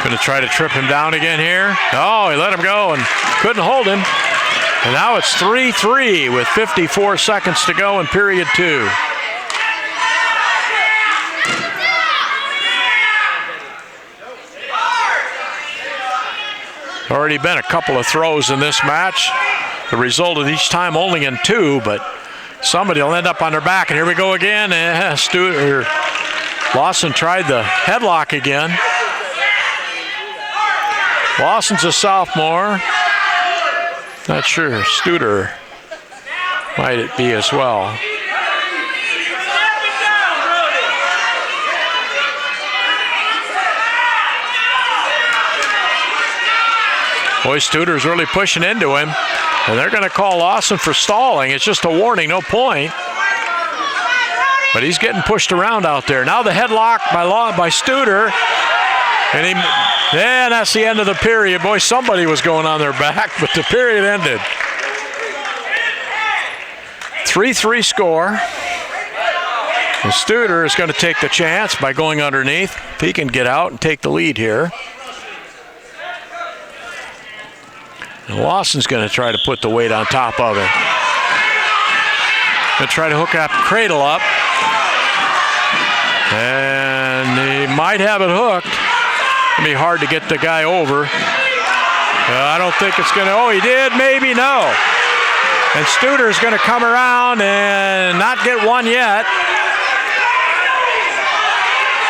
Going to try to trip him down again here. Oh, he let him go and couldn't hold him. And now it's 3-3 with 54 seconds to go in period 2. Already been a couple of throws in this match. The result of each time only in 2, but somebody will end up on their back. And here we go again. Lawson tried the headlock again. Lawson's a sophomore. Not sure. Studer might it be as well. Boy, Studer's really pushing into him. And they're going to call Lawson for stalling. It's just a warning, no point. But he's getting pushed around out there. Now the headlock by Studer. And that's the end of the period. Boy, somebody was going on their back, but the period ended. 3-3 score. And Studer is going to take the chance by going underneath. If he can get out and take the lead here. And Lawson's going to try to put the weight on top of it. Going to try to hook that cradle up. And he might have it hooked. It'll be hard to get the guy over. I don't think it's going to. Oh, he did. Maybe no. And Studer's going to come around and not get one yet.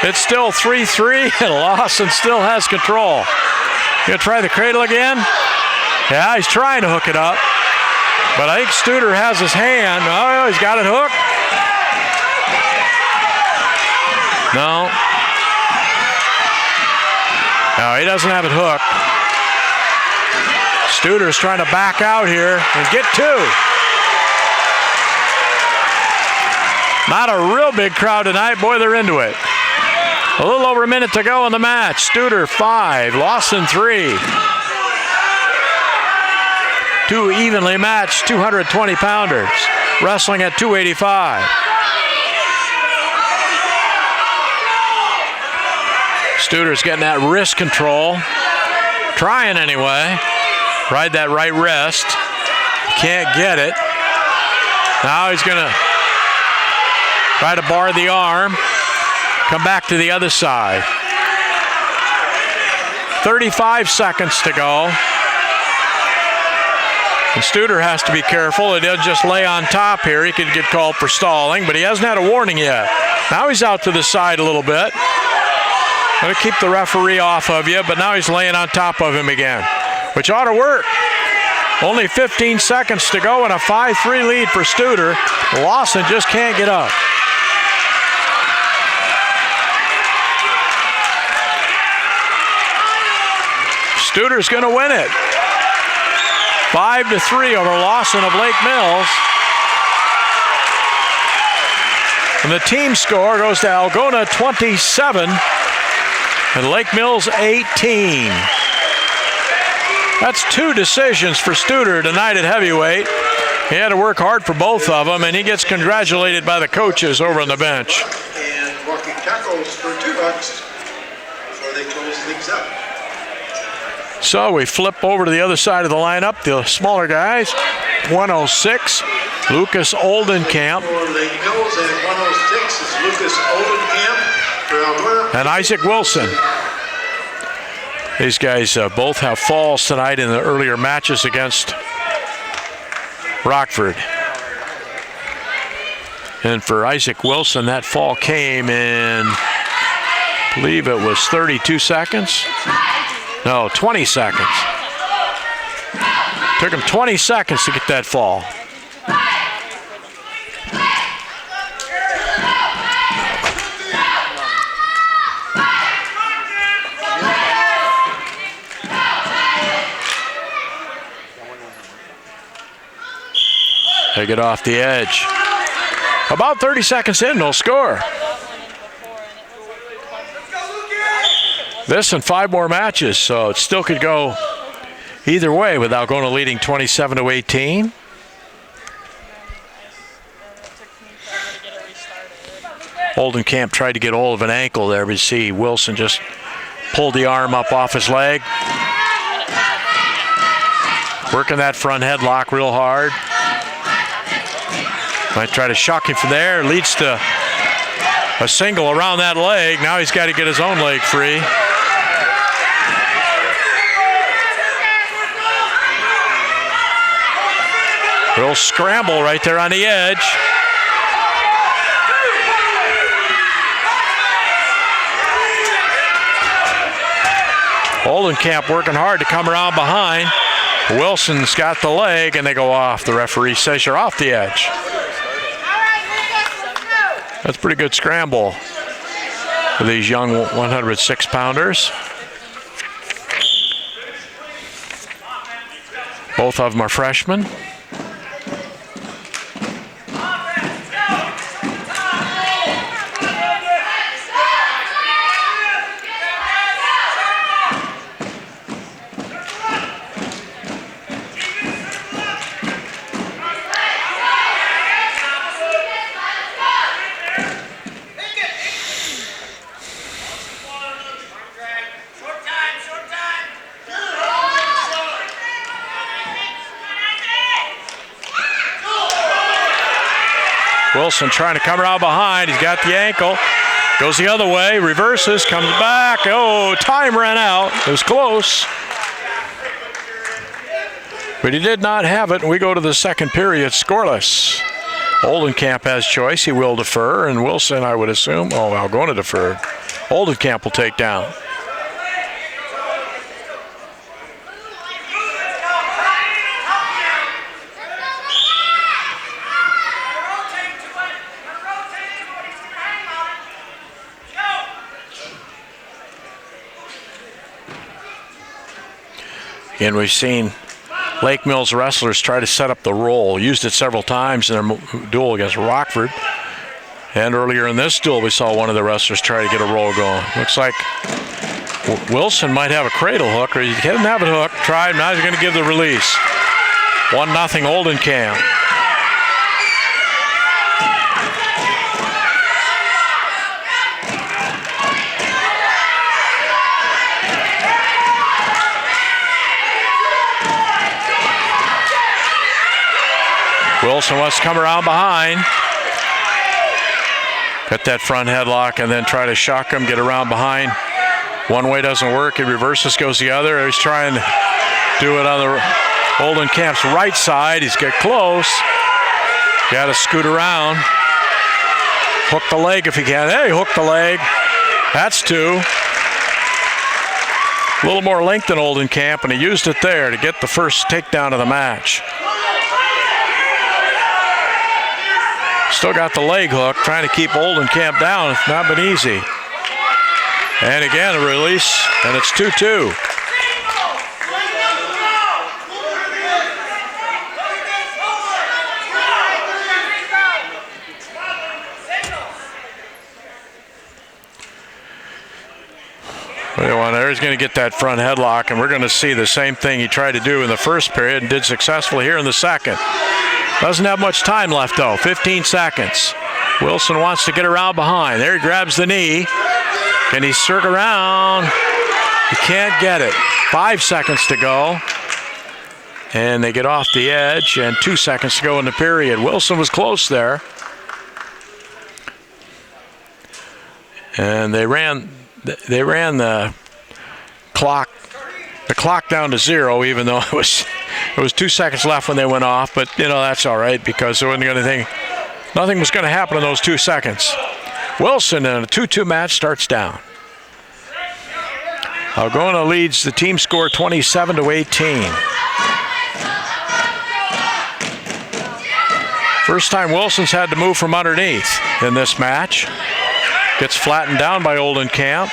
It's still 3-3, and Lawson still has control. Going to try the cradle again? Yeah, he's trying to hook it up. But I think Studer has his hand. Oh, he's got it hooked. No. No, he doesn't have it hooked. Studer's trying to back out here and get two. Not a real big crowd tonight. Boy, they're into it. A little over a minute to go in the match. Studer 5, Lawson 3. Two evenly matched 220-pounders wrestling at 285. Studer's getting that wrist control. Trying anyway. Ride that right wrist. Can't get it. Now he's going to try to bar the arm. Come back to the other side. 35 seconds to go. And Studer has to be careful. He doesn't just lay on top here. He could get called for stalling, but he hasn't had a warning yet. Now he's out to the side a little bit. Going to keep the referee off of you, but now he's laying on top of him again, which ought to work. Only 15 seconds to go and a 5-3 lead for Studer. Lawson just can't get up. Studer's going to win it. 5-3 over Lawson of Lake Mills. And the team score goes to Algona 27 and Lake Mills 18. That's 2 decisions for Studer tonight at heavyweight. He had to work hard for both of them, and he gets congratulated by the coaches over on the bench. And walking tackles for $2 before they close things up. So we flip over to the other side of the lineup, the smaller guys. 106, Lucas Oldenkamp. For Lake Mills at 106 is Lucas Oldenkamp for Algona. And Isaac Wilson. These guys both have falls tonight in the earlier matches against Rockford. And for Isaac Wilson, that fall came in, I believe it was 32 seconds. No, 20 seconds. Took him 20 seconds to get that fall. They get off the edge. About 30 seconds in, no score. This and 5 more matches, so it still could go either way with Algona leading 27-18. Oldenkamp tried to get hold of an ankle there, but you see Wilson just pulled the arm up off his leg. Working that front headlock real hard. Might try to shock him from there. Leads to a single around that leg. Now he's got to get his own leg free. Real scramble right there on the edge. Oldenkamp working hard to come around behind. Wilson's got the leg, and they go off. The referee says you're off the edge. That's a pretty good scramble for these young 106-pounders. Both of them are freshmen. Wilson trying to come around behind. He's got the ankle. Goes the other way, reverses, comes back. Oh, time ran out. It was close. But he did not have it, and we go to the second period scoreless. Oldenkamp has choice. He will defer, and Wilson, I would assume, going to defer. Oldenkamp will take down. And we've seen Lake Mills wrestlers try to set up the roll. Used it several times in their duel against Rockford. And earlier in this duel, we saw one of the wrestlers try to get a roll going. Looks like Wilson might have a cradle hook, or he didn't have a hook. Tried, now he's going to give the release. 1-0 Oldenkamp. Wilson wants to come around behind. Get that front headlock and then try to shock him, get around behind. One way doesn't work, he reverses, goes the other. He's trying to do it on the Oldenkamp's right side. He's get close. Got to scoot around. Hook the leg if he can. Hey, hook the leg. That's two. A little more length than Oldenkamp, and he used it there to get the first takedown of the match. Still got the leg hook, trying to keep Oldenkamp down. It's not been easy. And again, a release, and it's 2-2. There he's going to get that front headlock, and we're going to see the same thing he tried to do in the first period and did successfully here in the second. Doesn't have much time left, though. 15 seconds. Wilson wants to get around behind. There he grabs the knee. Can he circle around? He can't get it. 5 seconds to go. And they get off the edge, and 2 seconds to go in the period. Wilson was close there. And they ran the clock down to 0, even though it was 2 seconds left when they went off, but that's all right because there wasn't nothing was going to happen in those 2 seconds. Wilson in a 2-2 match starts down. Algona leads the team score 27-18. First time Wilson's had to move from underneath in this match. Gets flattened down by Oldenkamp.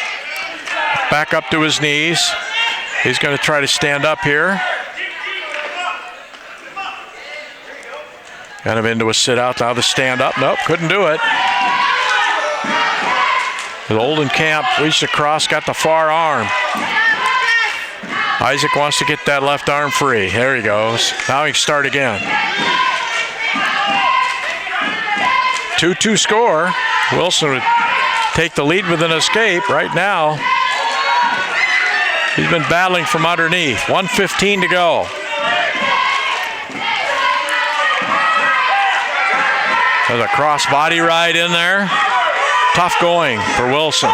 Back up to his knees. He's going to try to stand up here. Kind of into a sit out, now to stand up. Nope, couldn't do it. Oldenkamp reached across, got the far arm. Isaac wants to get that left arm free. There he goes. Now he can start again. 2-2 score. Wilson would take the lead with an escape right now. He's been battling from underneath. 1:15 to go. There's a cross body ride in there. Tough going for Wilson.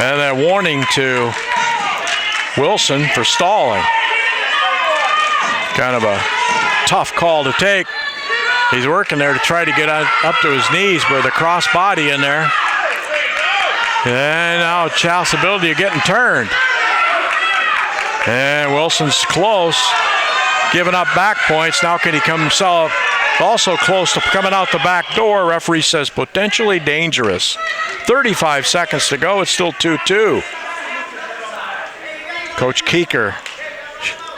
And a warning to Wilson for stalling. Kind of a tough call to take. He's working there to try to get up to his knees with a cross body in there. And now Chal's ability of getting turned. And Wilson's close. Giving up back points. Now can he come himself also close to coming out the back door? Referee says potentially dangerous. 35 seconds to go. It's still 2-2. Coach Keeker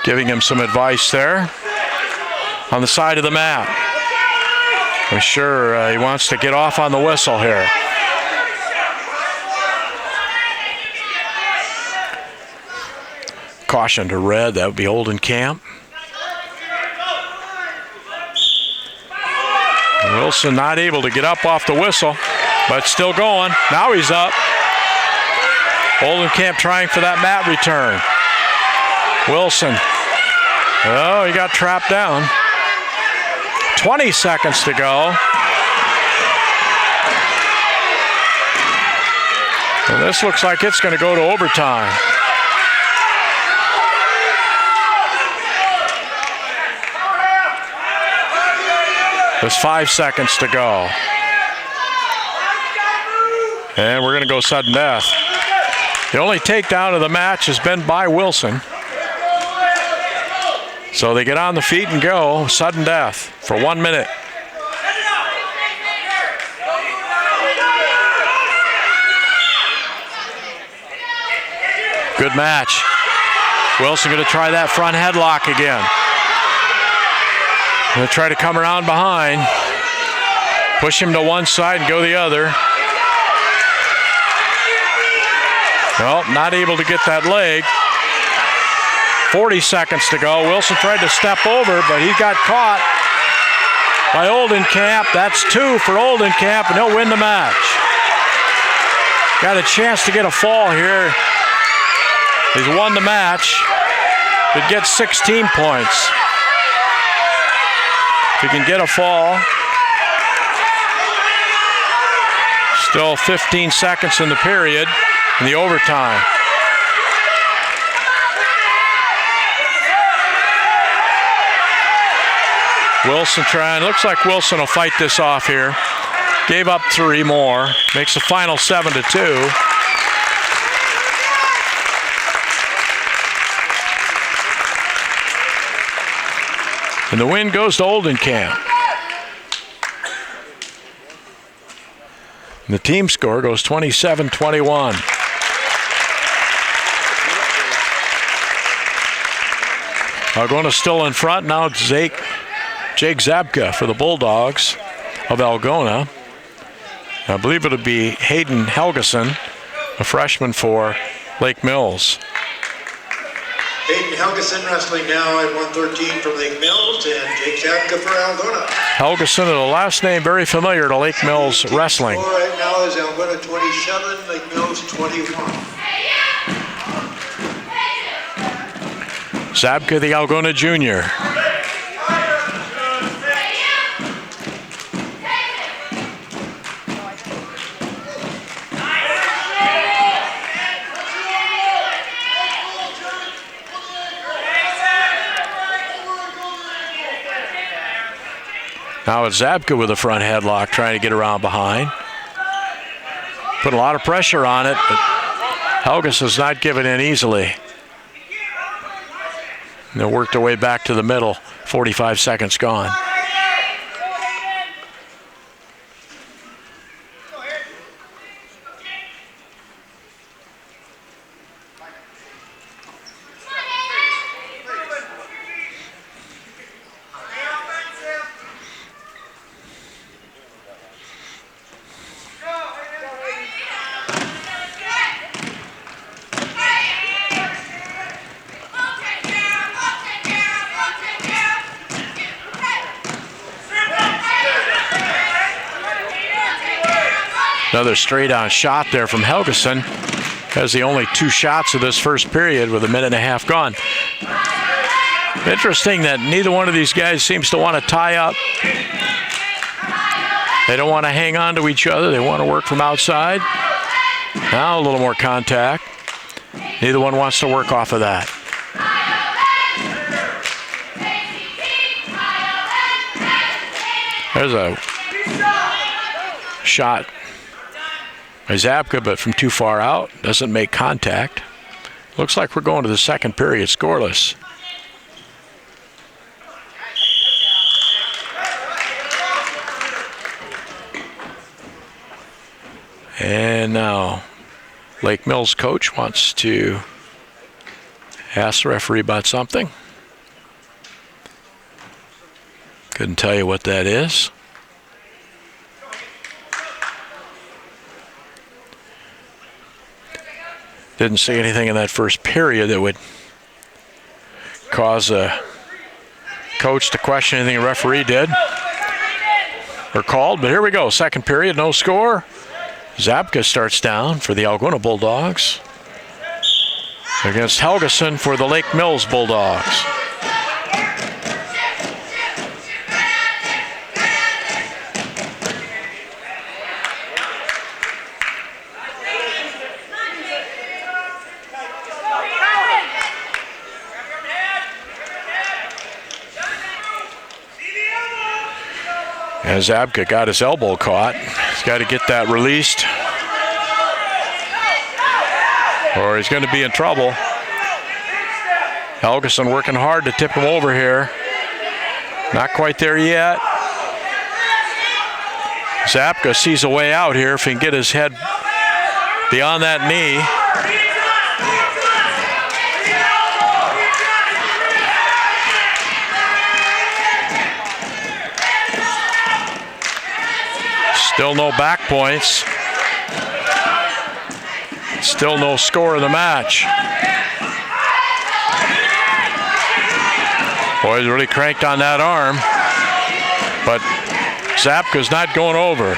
giving him some advice there on the side of the mat. I'm sure he wants to get off on the whistle here. Caution to red, that would be Oldenkamp. Wilson not able to get up off the whistle, but still going. Now he's up. Oldenkamp trying for that mat return. Wilson. Oh, he got trapped down. 20 seconds to go. And this looks like it's going to go to overtime. There's 5 seconds to go. And we're going to go sudden death. The only takedown of the match has been by Wilson. So they get on the feet and go sudden death for 1 minute. Good match. Wilson going to try that front headlock again. Going to try to come around behind. Push him to one side and go the other. Well, not able to get that leg. 40 seconds to go. Wilson tried to step over, but he got caught by Oldenkamp. That's 2 for Oldenkamp, and he'll win the match. Got a chance to get a fall here. He's won the match. Could get 16 points. If he can get a fall. Still 15 seconds in the period in the overtime. Wilson trying. Looks like Wilson will fight this off here. Gave up 3 more. Makes the final 7-2. And the win goes to Oldenkamp. And the team score goes 27-21. Algona still in front. Now Jake Zabka for the Bulldogs of Algona. I believe it'll be Hayden Helgeson, a freshman for Lake Mills. Hayden Helgeson wrestling now at 113 from Lake Mills, and Jake Zabka for Algona. Helgeson, a last name very familiar to Lake Mills wrestling. Score right now is Algona 27, Lake Mills 21. Zabka, the Algona junior. Now it's Zabka with a front headlock trying to get around behind. Put a lot of pressure on it, but Helgeson's not giving in easily. And they'll work their way back to the middle. 45 seconds gone. Another straight-on shot there from Helgeson. Has the only 2 shots of this first period with 1.5 minutes gone. Interesting that neither one of these guys seems to want to tie up. They don't want to hang on to each other. They want to work from outside. Now a little more contact. Neither one wants to work off of that. There's a shot by Zabka, but from too far out. Doesn't make contact. Looks like we're going to the second period scoreless. And now Lake Mills coach wants to Asked the referee about something. Couldn't tell you what that is. Didn't see anything in that first period that would cause a coach to question anything the referee did or called. But here we go. Second period, no score. Zabka starts down for the Algona Bulldogs against Helgeson for the Lake Mills Bulldogs. As Zabka got his elbow caught, he's got to get that released or he's going to be in trouble. Helgeson working hard to tip him over here. Not quite there yet. Zabka sees a way out here if he can get his head beyond that knee. Still no back points. Still no score in the match. Boys really cranked on that arm, but Zabka's not going over.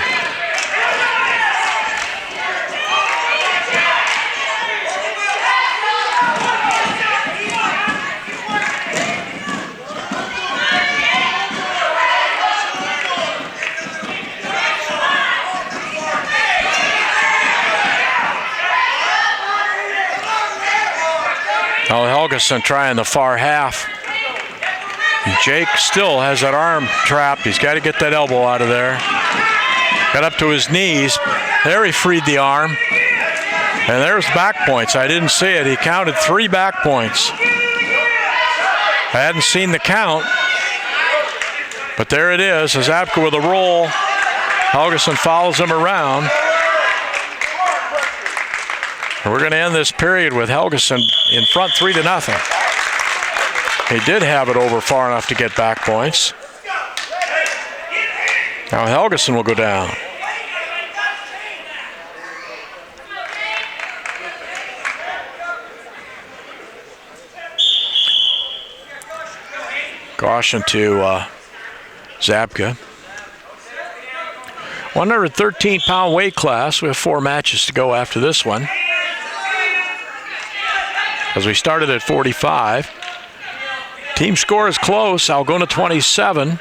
Now Helgeson trying the far half. Jake still has that arm trapped. He's got to get that elbow out of there. Got up to his knees. There he freed the arm. And there's back points. I didn't see it. He counted 3 back points. I hadn't seen the count. But there it is. Zabka with a roll. Helgeson follows him around. And we're going to end this period with Helgeson in front 3-0. He did have it over far enough to get back points. Now Helgeson will go down. Caution to Zabka. 113-pound weight class. We have 4 matches to go after this one. As we started at 45. Team score is close. Algona 27.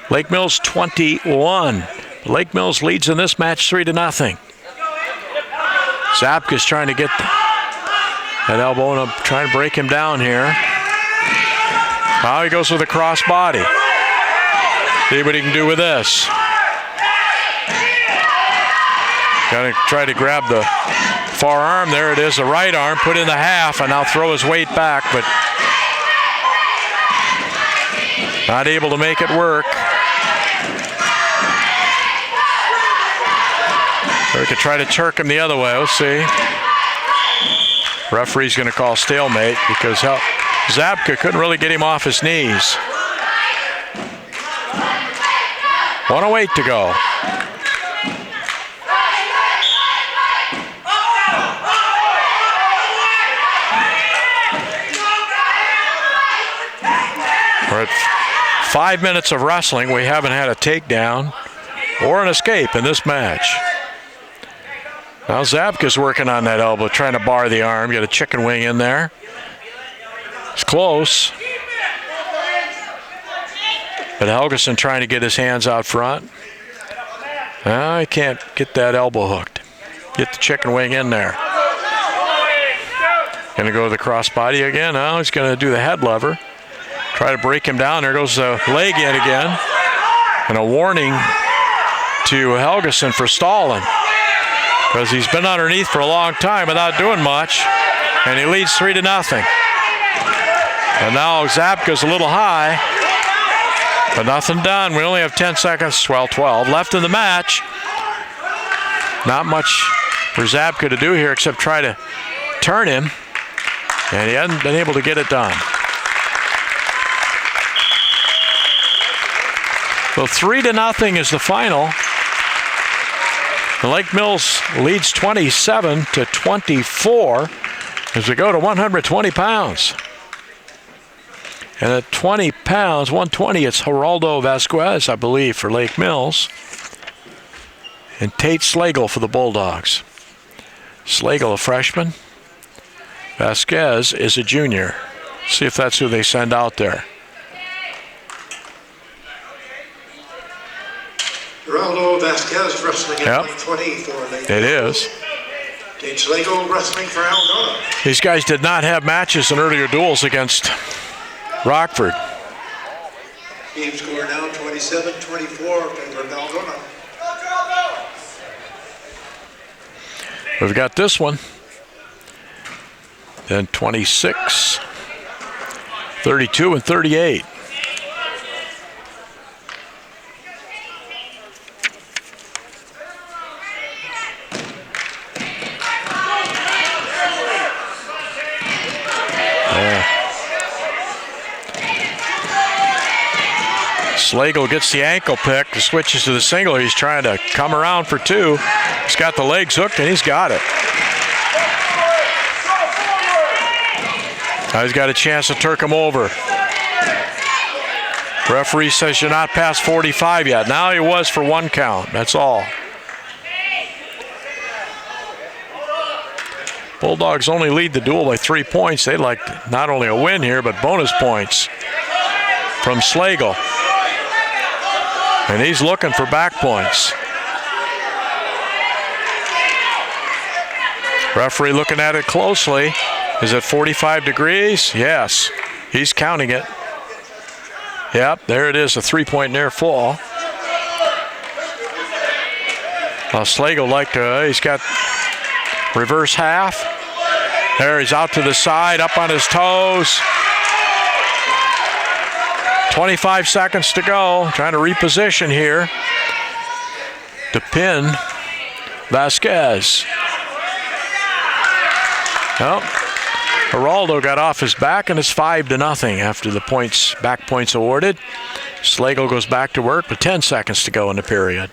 Lake Mills 21. Lake Mills leads in this match 3-0. Zabka's trying to get that elbow and trying to break him down here. Now he goes with a cross body. See what he can do with this. Got to try to grab the far arm. There it is, the right arm, put in the half, and now throw his weight back, but not able to make it work. Or could try to jerk him the other way. We'll see. Referee's going to call stalemate because Zabka couldn't really get him off his knees. 1:08 to go. We're at 5 minutes of wrestling. We haven't had a takedown or an escape in this match. Now Zabka's working on that elbow, trying to bar the arm. Get a chicken wing in there. It's close. But Helgeson trying to get his hands out front. I can't get that elbow hooked. Get the chicken wing in there. Gonna go to the crossbody again. Now he's gonna do the head lever. Try to break him down. There goes the leg in again. And a warning to Helgeson for stalling. Because he's been underneath for a long time without doing much. And he leads 3-0. And now Zabka's a little high. But nothing done. We only have 10 seconds, well, 12 left in the match. Not much for Zabka to do here except try to turn him, and he hadn't been able to get it done. So 3-0 is the final. Lake Mills leads 27-24 as we go to 120 pounds. And at 20 pounds, 120, it's Geraldo Vasquez, I believe, for Lake Mills. And Tate Slagle for the Bulldogs. Slagle, a freshman. Vasquez is a junior. See if that's who they send out there. Geraldo Vasquez wrestling at 120 for Lake Mills. It is. Tate Slagle wrestling for Algona. These guys did not have matches in earlier duels against Rockford. Game score now 27-24 in favor of Algona. We've got this one. Then 26, 32, and 38. Slagle gets the ankle pick, switches to the single. He's trying to come around for two. He's got the legs hooked, and he's got it. Now he's got a chance to turk him over. Referee says you're not past 45 yet. Now he was for one count. That's all. Bulldogs only lead the duel by 3 points. They'd like not only a win here, but bonus points from Slagle. And he's looking for back points. Referee looking at it closely. Is it 45 degrees? Yes. He's counting it. Yep, there it is, a 3-point near fall. Well, Slagle he's got reverse half. There, he's out to the side, up on his toes. 25 seconds to go, trying to reposition here to pin Vasquez. Well, Geraldo got off his back, and it's 5-0 after the back points awarded. Slagle goes back to work with 10 seconds to go in the period.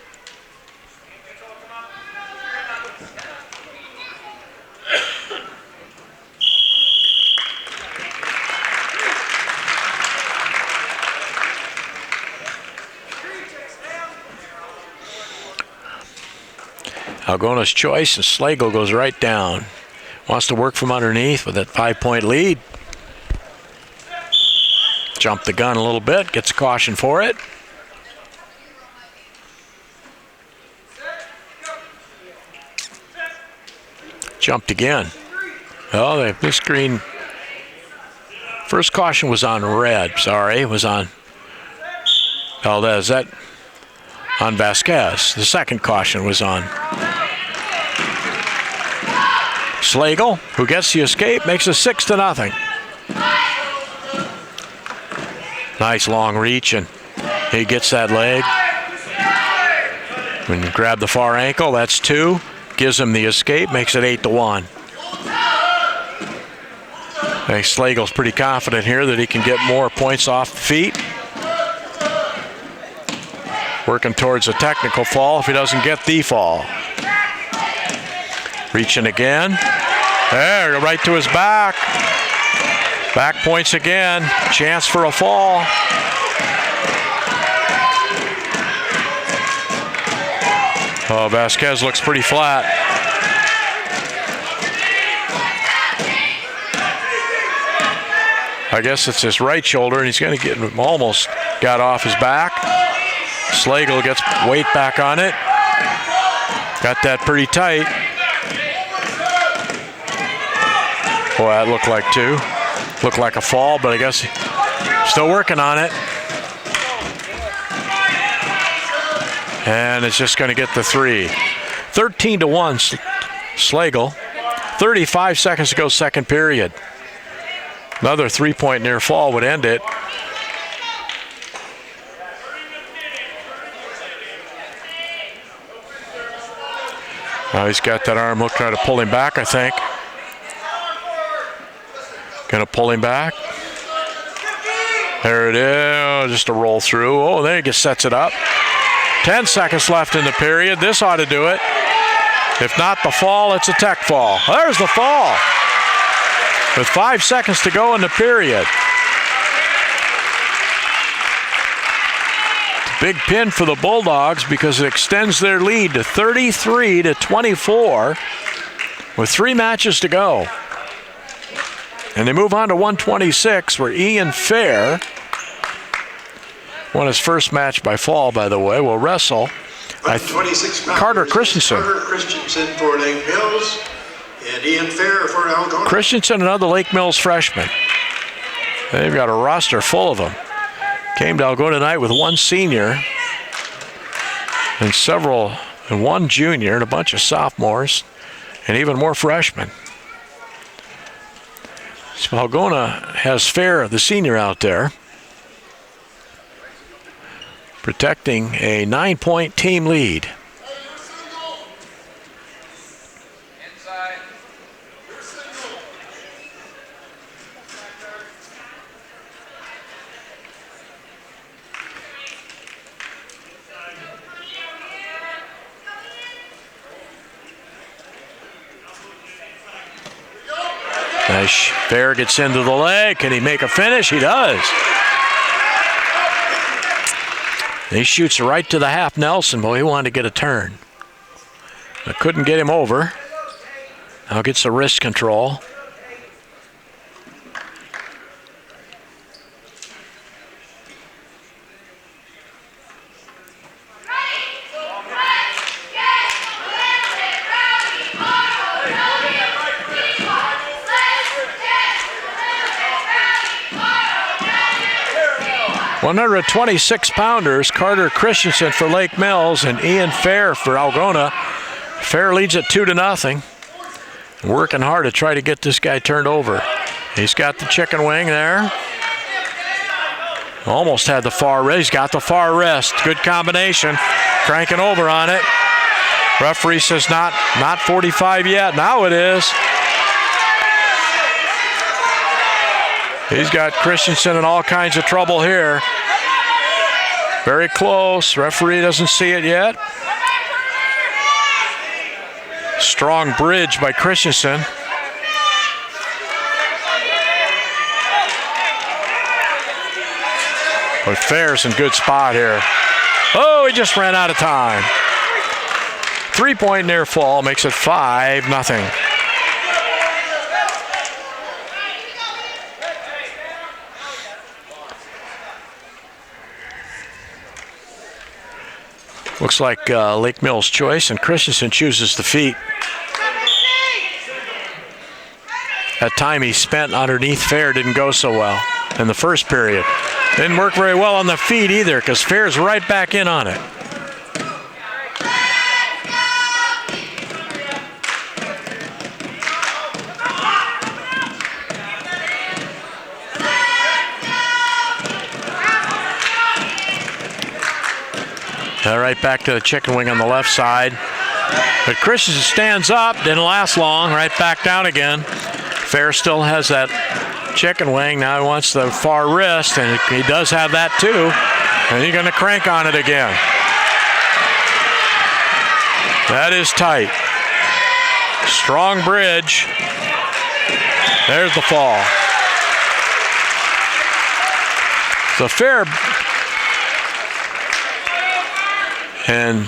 Algona's choice, and Slagle goes right down. Wants to work from underneath with that 5-point lead. Jumped the gun a little bit, gets a caution for it. Jumped again. Oh, this green. First caution was on red, sorry, it was on Valdez. That on Vasquez. The second caution was on Slagle, who gets the escape, makes it 6-0. Nice long reach, and he gets that leg. When you grab the far ankle, that's 2. Gives him the escape, makes it 8-1. I think Slagle's pretty confident here that he can get more points off the feet. Working towards a technical fall if he doesn't get the fall. Reaching again. There, right to his back. Back points again. Chance for a fall. Oh, Vasquez looks pretty flat. I guess it's his right shoulder, and he's going to get almost got off his back. Slagle gets weight back on it. Got that pretty tight. Boy, that looked like 2. Looked like a fall, but I guess still working on it. And it's just going to get the 3. 13-1 Slagle. 35 seconds to go, second period. Another 3-point near fall would end it. Now he's got that arm, trying to pull him back, I think. Gonna pull him back. There it is, just a roll through. Oh, there he just sets it up. 10 seconds left in the period. This ought to do it. If not the fall, it's a tech fall. There's the fall. With 5 seconds to go in the period. Big pin for the Bulldogs because it extends their lead to 33-24 with 3 matches to go. And they move on to 126 where Ian Fair won his first match by fall, by the way, will wrestle. 126 Carter Christensen. Carter Christensen for Lake Mills and Ian Fair for Algona. Christensen, another Lake Mills freshman. They've got a roster full of them. Came to Algona tonight with 1 senior and one junior and a bunch of sophomores and even more freshmen. So Algona has Fair, the senior, out there, protecting a 9-point team lead. Nice. Fair gets into the leg. Can he make a finish? He does. He shoots right to the half Nelson. Boy, he wanted to get a turn. But couldn't get him over. Now gets the wrist control. $126-pounders, Carter Christensen for Lake Mills and Ian Fair for Algona. Fair leads it 2-0. Working hard to try to get this guy turned over. He's got the chicken wing there. Almost had the far wrist. He's got the far wrist. Good combination. Cranking over on it. Referee says not 45 yet. Now it is. He's got Christensen in all kinds of trouble here. Very close. Referee doesn't see it yet. Strong bridge by Christensen. But Fair's in good spot here. Oh, he just ran out of time. 3-point near fall makes it 5-0. Looks like Lake Mills' choice, and Christensen chooses the feet. That time he spent underneath Fair didn't go so well in the first period. Didn't work very well on the feet either because Fair's right back in on it. All right, back to the chicken wing on the left side. But Christensen stands up, didn't last long, right back down again. Fair still has that chicken wing. Now he wants the far wrist, and he does have that too. And he's going to crank on it again. That is tight. Strong bridge. There's the fall. So Fair and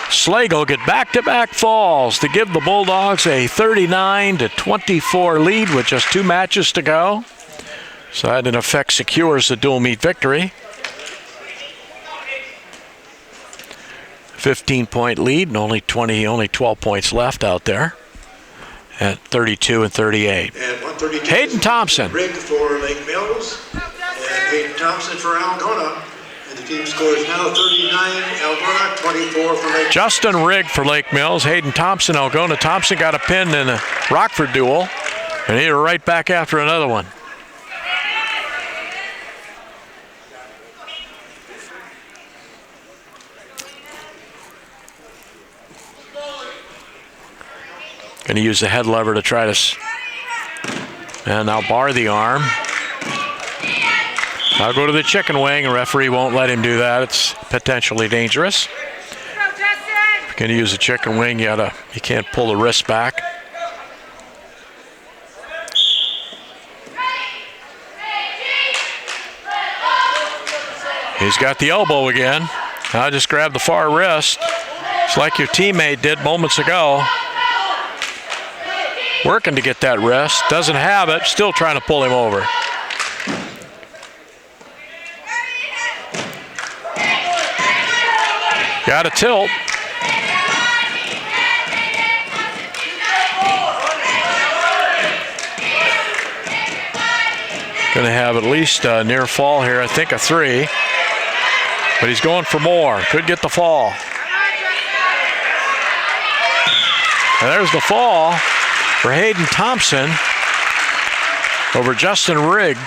Slagle get back-to-back falls to give the Bulldogs a 39-24 lead with just 2 matches to go. So that in effect secures the dual meet victory. 15-point lead and only 12 points left out there at 32 and 38. And 132. Hayden Thompson. Rigg for Lake Mills and Hayden Thompson for Algona. And the team scores now 39, Algona 24 for Lake. Justin Rigg for Lake Mills, Hayden Thompson, Algona. Thompson got a pin in a Rockford duel, and he was right back after another one. Going to use the head lever to try to And now bar the arm. I'll go to the chicken wing. The referee won't let him do that. It's potentially dangerous. If you're going to use a chicken wing, you can't pull the wrist back. He's got the elbow again. Now just grab the far wrist. It's like your teammate did moments ago. Working to get that wrist. Doesn't have it. Still trying to pull him over. Got a tilt. Going to have at least a near fall here. I think a 3. But he's going for more. Could get the fall. And there's the fall for Hayden Thompson over Justin Rigg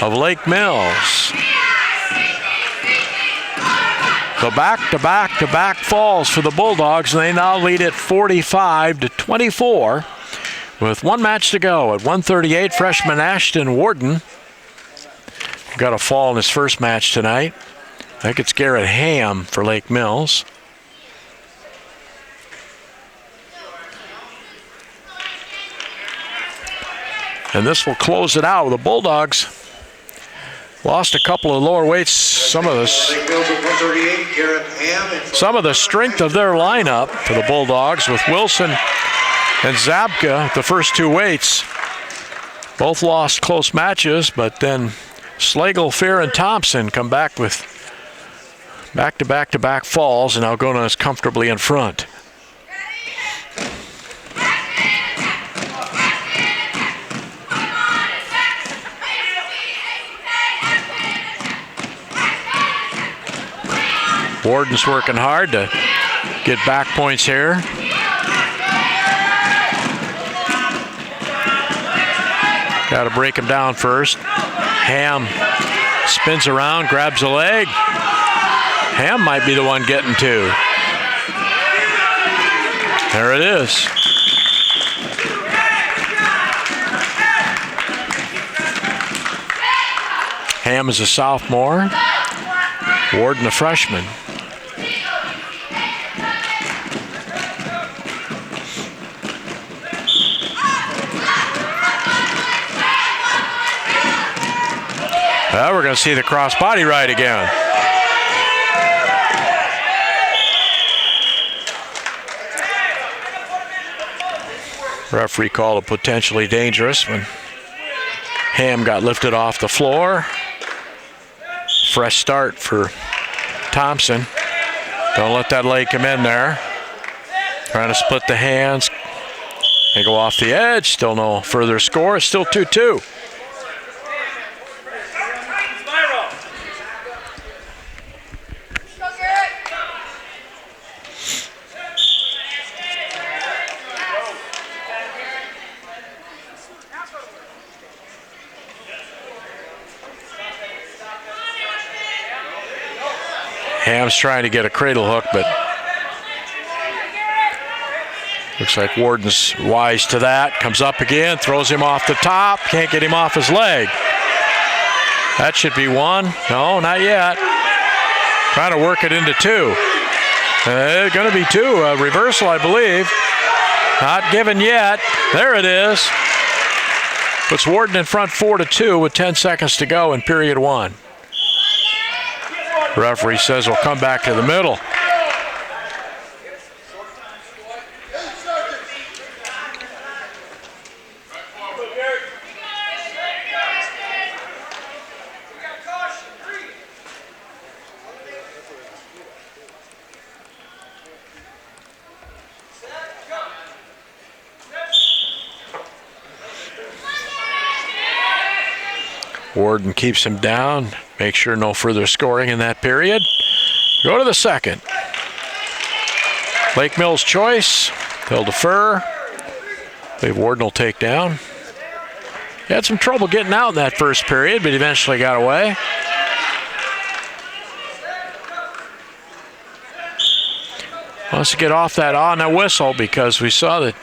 of Lake Mills. So back-to-back-to-back falls for the Bulldogs, and they now lead at 45-24 with one match to go. At 1:38, freshman Ashton Warden got a fall in his first match tonight. I think it's Garrett Ham for Lake Mills. And this will close it out. The Bulldogs lost a couple of lower weights. Some of the strength of their lineup for the Bulldogs with Wilson and Zabka, the first 2 weights. Both lost close matches, but then Slagle, Fear, and Thompson come back with back-to-back-to-back falls, and Algona is comfortably in front. Warden's working hard to get back points here. Got to break him down first. Ham spins around, grabs a leg. Ham might be the one getting 2. There it is. Ham is a sophomore. Warden a freshman. Well, we're going to see the cross-body ride again. Referee called it potentially dangerous when Ham got lifted off the floor. Fresh start for Thompson. Don't let that leg come in there. Trying to split the hands. They go off the edge. Still no further score. It's still 2-2. Ham's trying to get a cradle hook, but looks like Warden's wise to that. Comes up again, throws him off the top. Can't get him off his leg. That should be 1. No, not yet. Trying to work it into 2. Going to be 2. A reversal, I believe. Not given yet. There it is. Puts Warden in front 4-2 with 10 seconds to go in period 1. Referee says we'll come back to the middle. Warden keeps him down. Make sure no further scoring in that period. Go to the second. Lake Mills choice. They'll defer. I believe Warden will take down. He had some trouble getting out in that first period, but eventually got away. Wants to get off that on a whistle because we saw that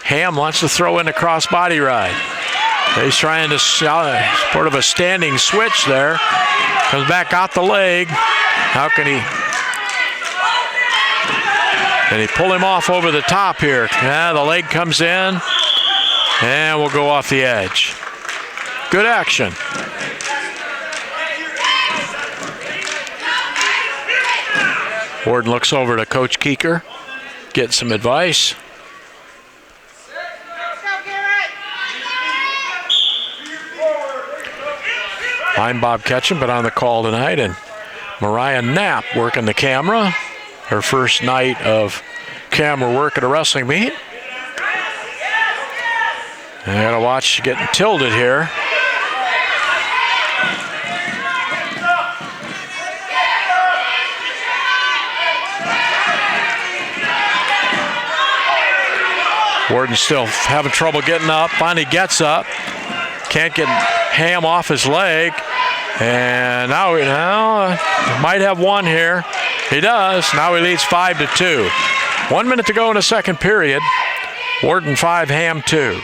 Ham wants to throw in a cross-body ride. He's trying to sort of a standing switch there. Comes back out the leg. How can he? And he pull him off over the top here. Yeah, the leg comes in. And we'll go off the edge. Good action. Warden looks over to Coach Keeker. Get some advice. I'm Bob Ketchum, but on the call tonight, and Mariah Knapp working the camera. Her first night of camera work at a wrestling meet. I gotta watch getting tilted here. Warden still having trouble getting up. Finally gets up. Can't get Ham off his leg. And now might have one here. He does. Now he leads 5-2. 1 minute to go in the second period. Warden 5, Ham 2.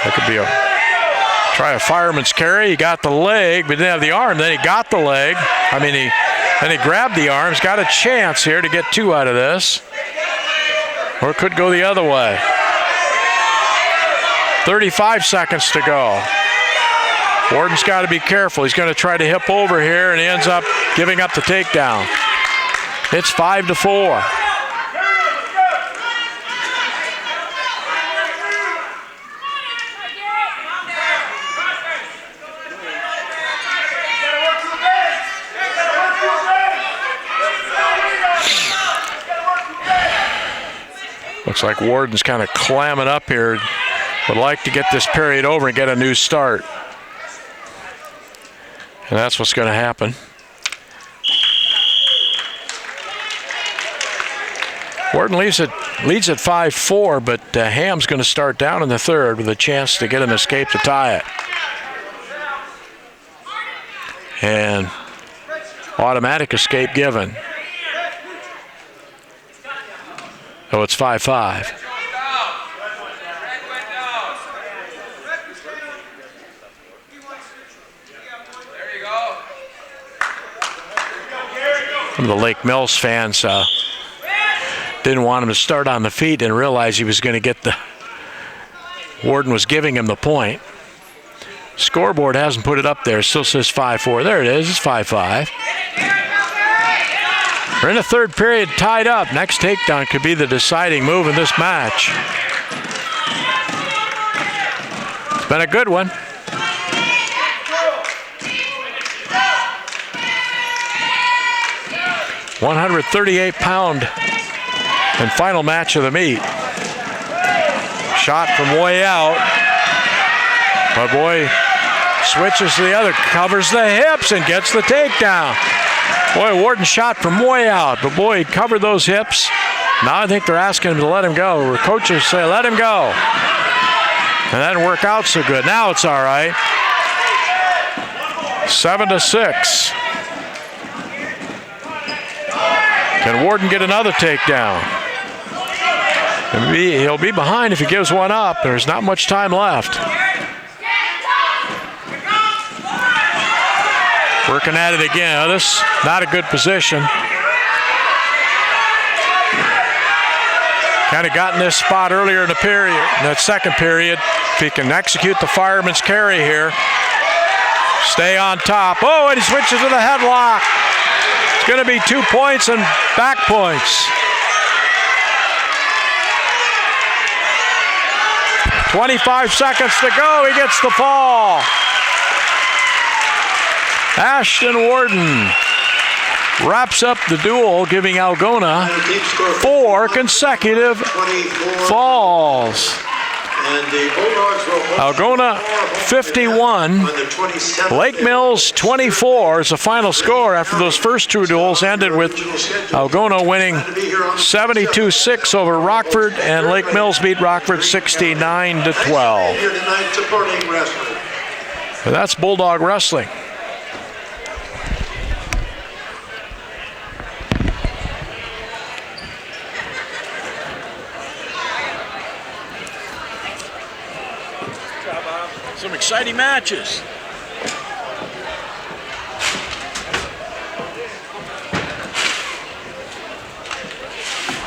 That could be try a fireman's carry. He got the leg, but didn't have the arm. Then he got the leg. Then he grabbed the arms. Got a chance here to get 2 out of this. Or it could go the other way. 35 seconds to go. Warden's got to be careful. He's going to try to hip over here, and he ends up giving up the takedown. It's 5-4. Looks like Warden's kind of clamming up here. Would like to get this period over and get a new start. And that's what's going to happen. Warden leads at 5-4, but Ham's going to start down in the third with a chance to get an escape to tie it. And automatic escape given. So it's 5-5. Some of the Lake Mills fans didn't want him to start on the feet and realize he was going to get the Warden was giving him the point. Scoreboard hasn't put it up there. It still says 5-4. There it is. It's 5-5. We're in the third period, tied up. Next takedown could be the deciding move in this match. It's been a good one. $138 and final match of the meet. Shot from way out. But boy, switches to the other, covers the hips and gets the takedown. Boy, Warden shot from way out, but boy, he covered those hips. Now I think they're asking him to let him go. Coaches say, let him go. And that didn't work out so good. Now it's all right. 7-6. Can Warden get another takedown? He'll be behind if he gives one up. There's not much time left. Working at it again. This not a good position. Kind of got in this spot earlier in the period, in that second period. If he can execute the fireman's carry here, stay on top. Oh, and he switches to the headlock. It's going to be 2 points and back points. 25 seconds to go. He gets the fall. Ashton Warden wraps up the duel, giving Algona 4 consecutive falls. Algona 51, Lake Mills 24 is the final score after those first 2 duels ended with Algona winning 72-6 over Rockford, and Lake Mills beat Rockford 69-12. And that's Bulldog Wrestling. Some exciting matches.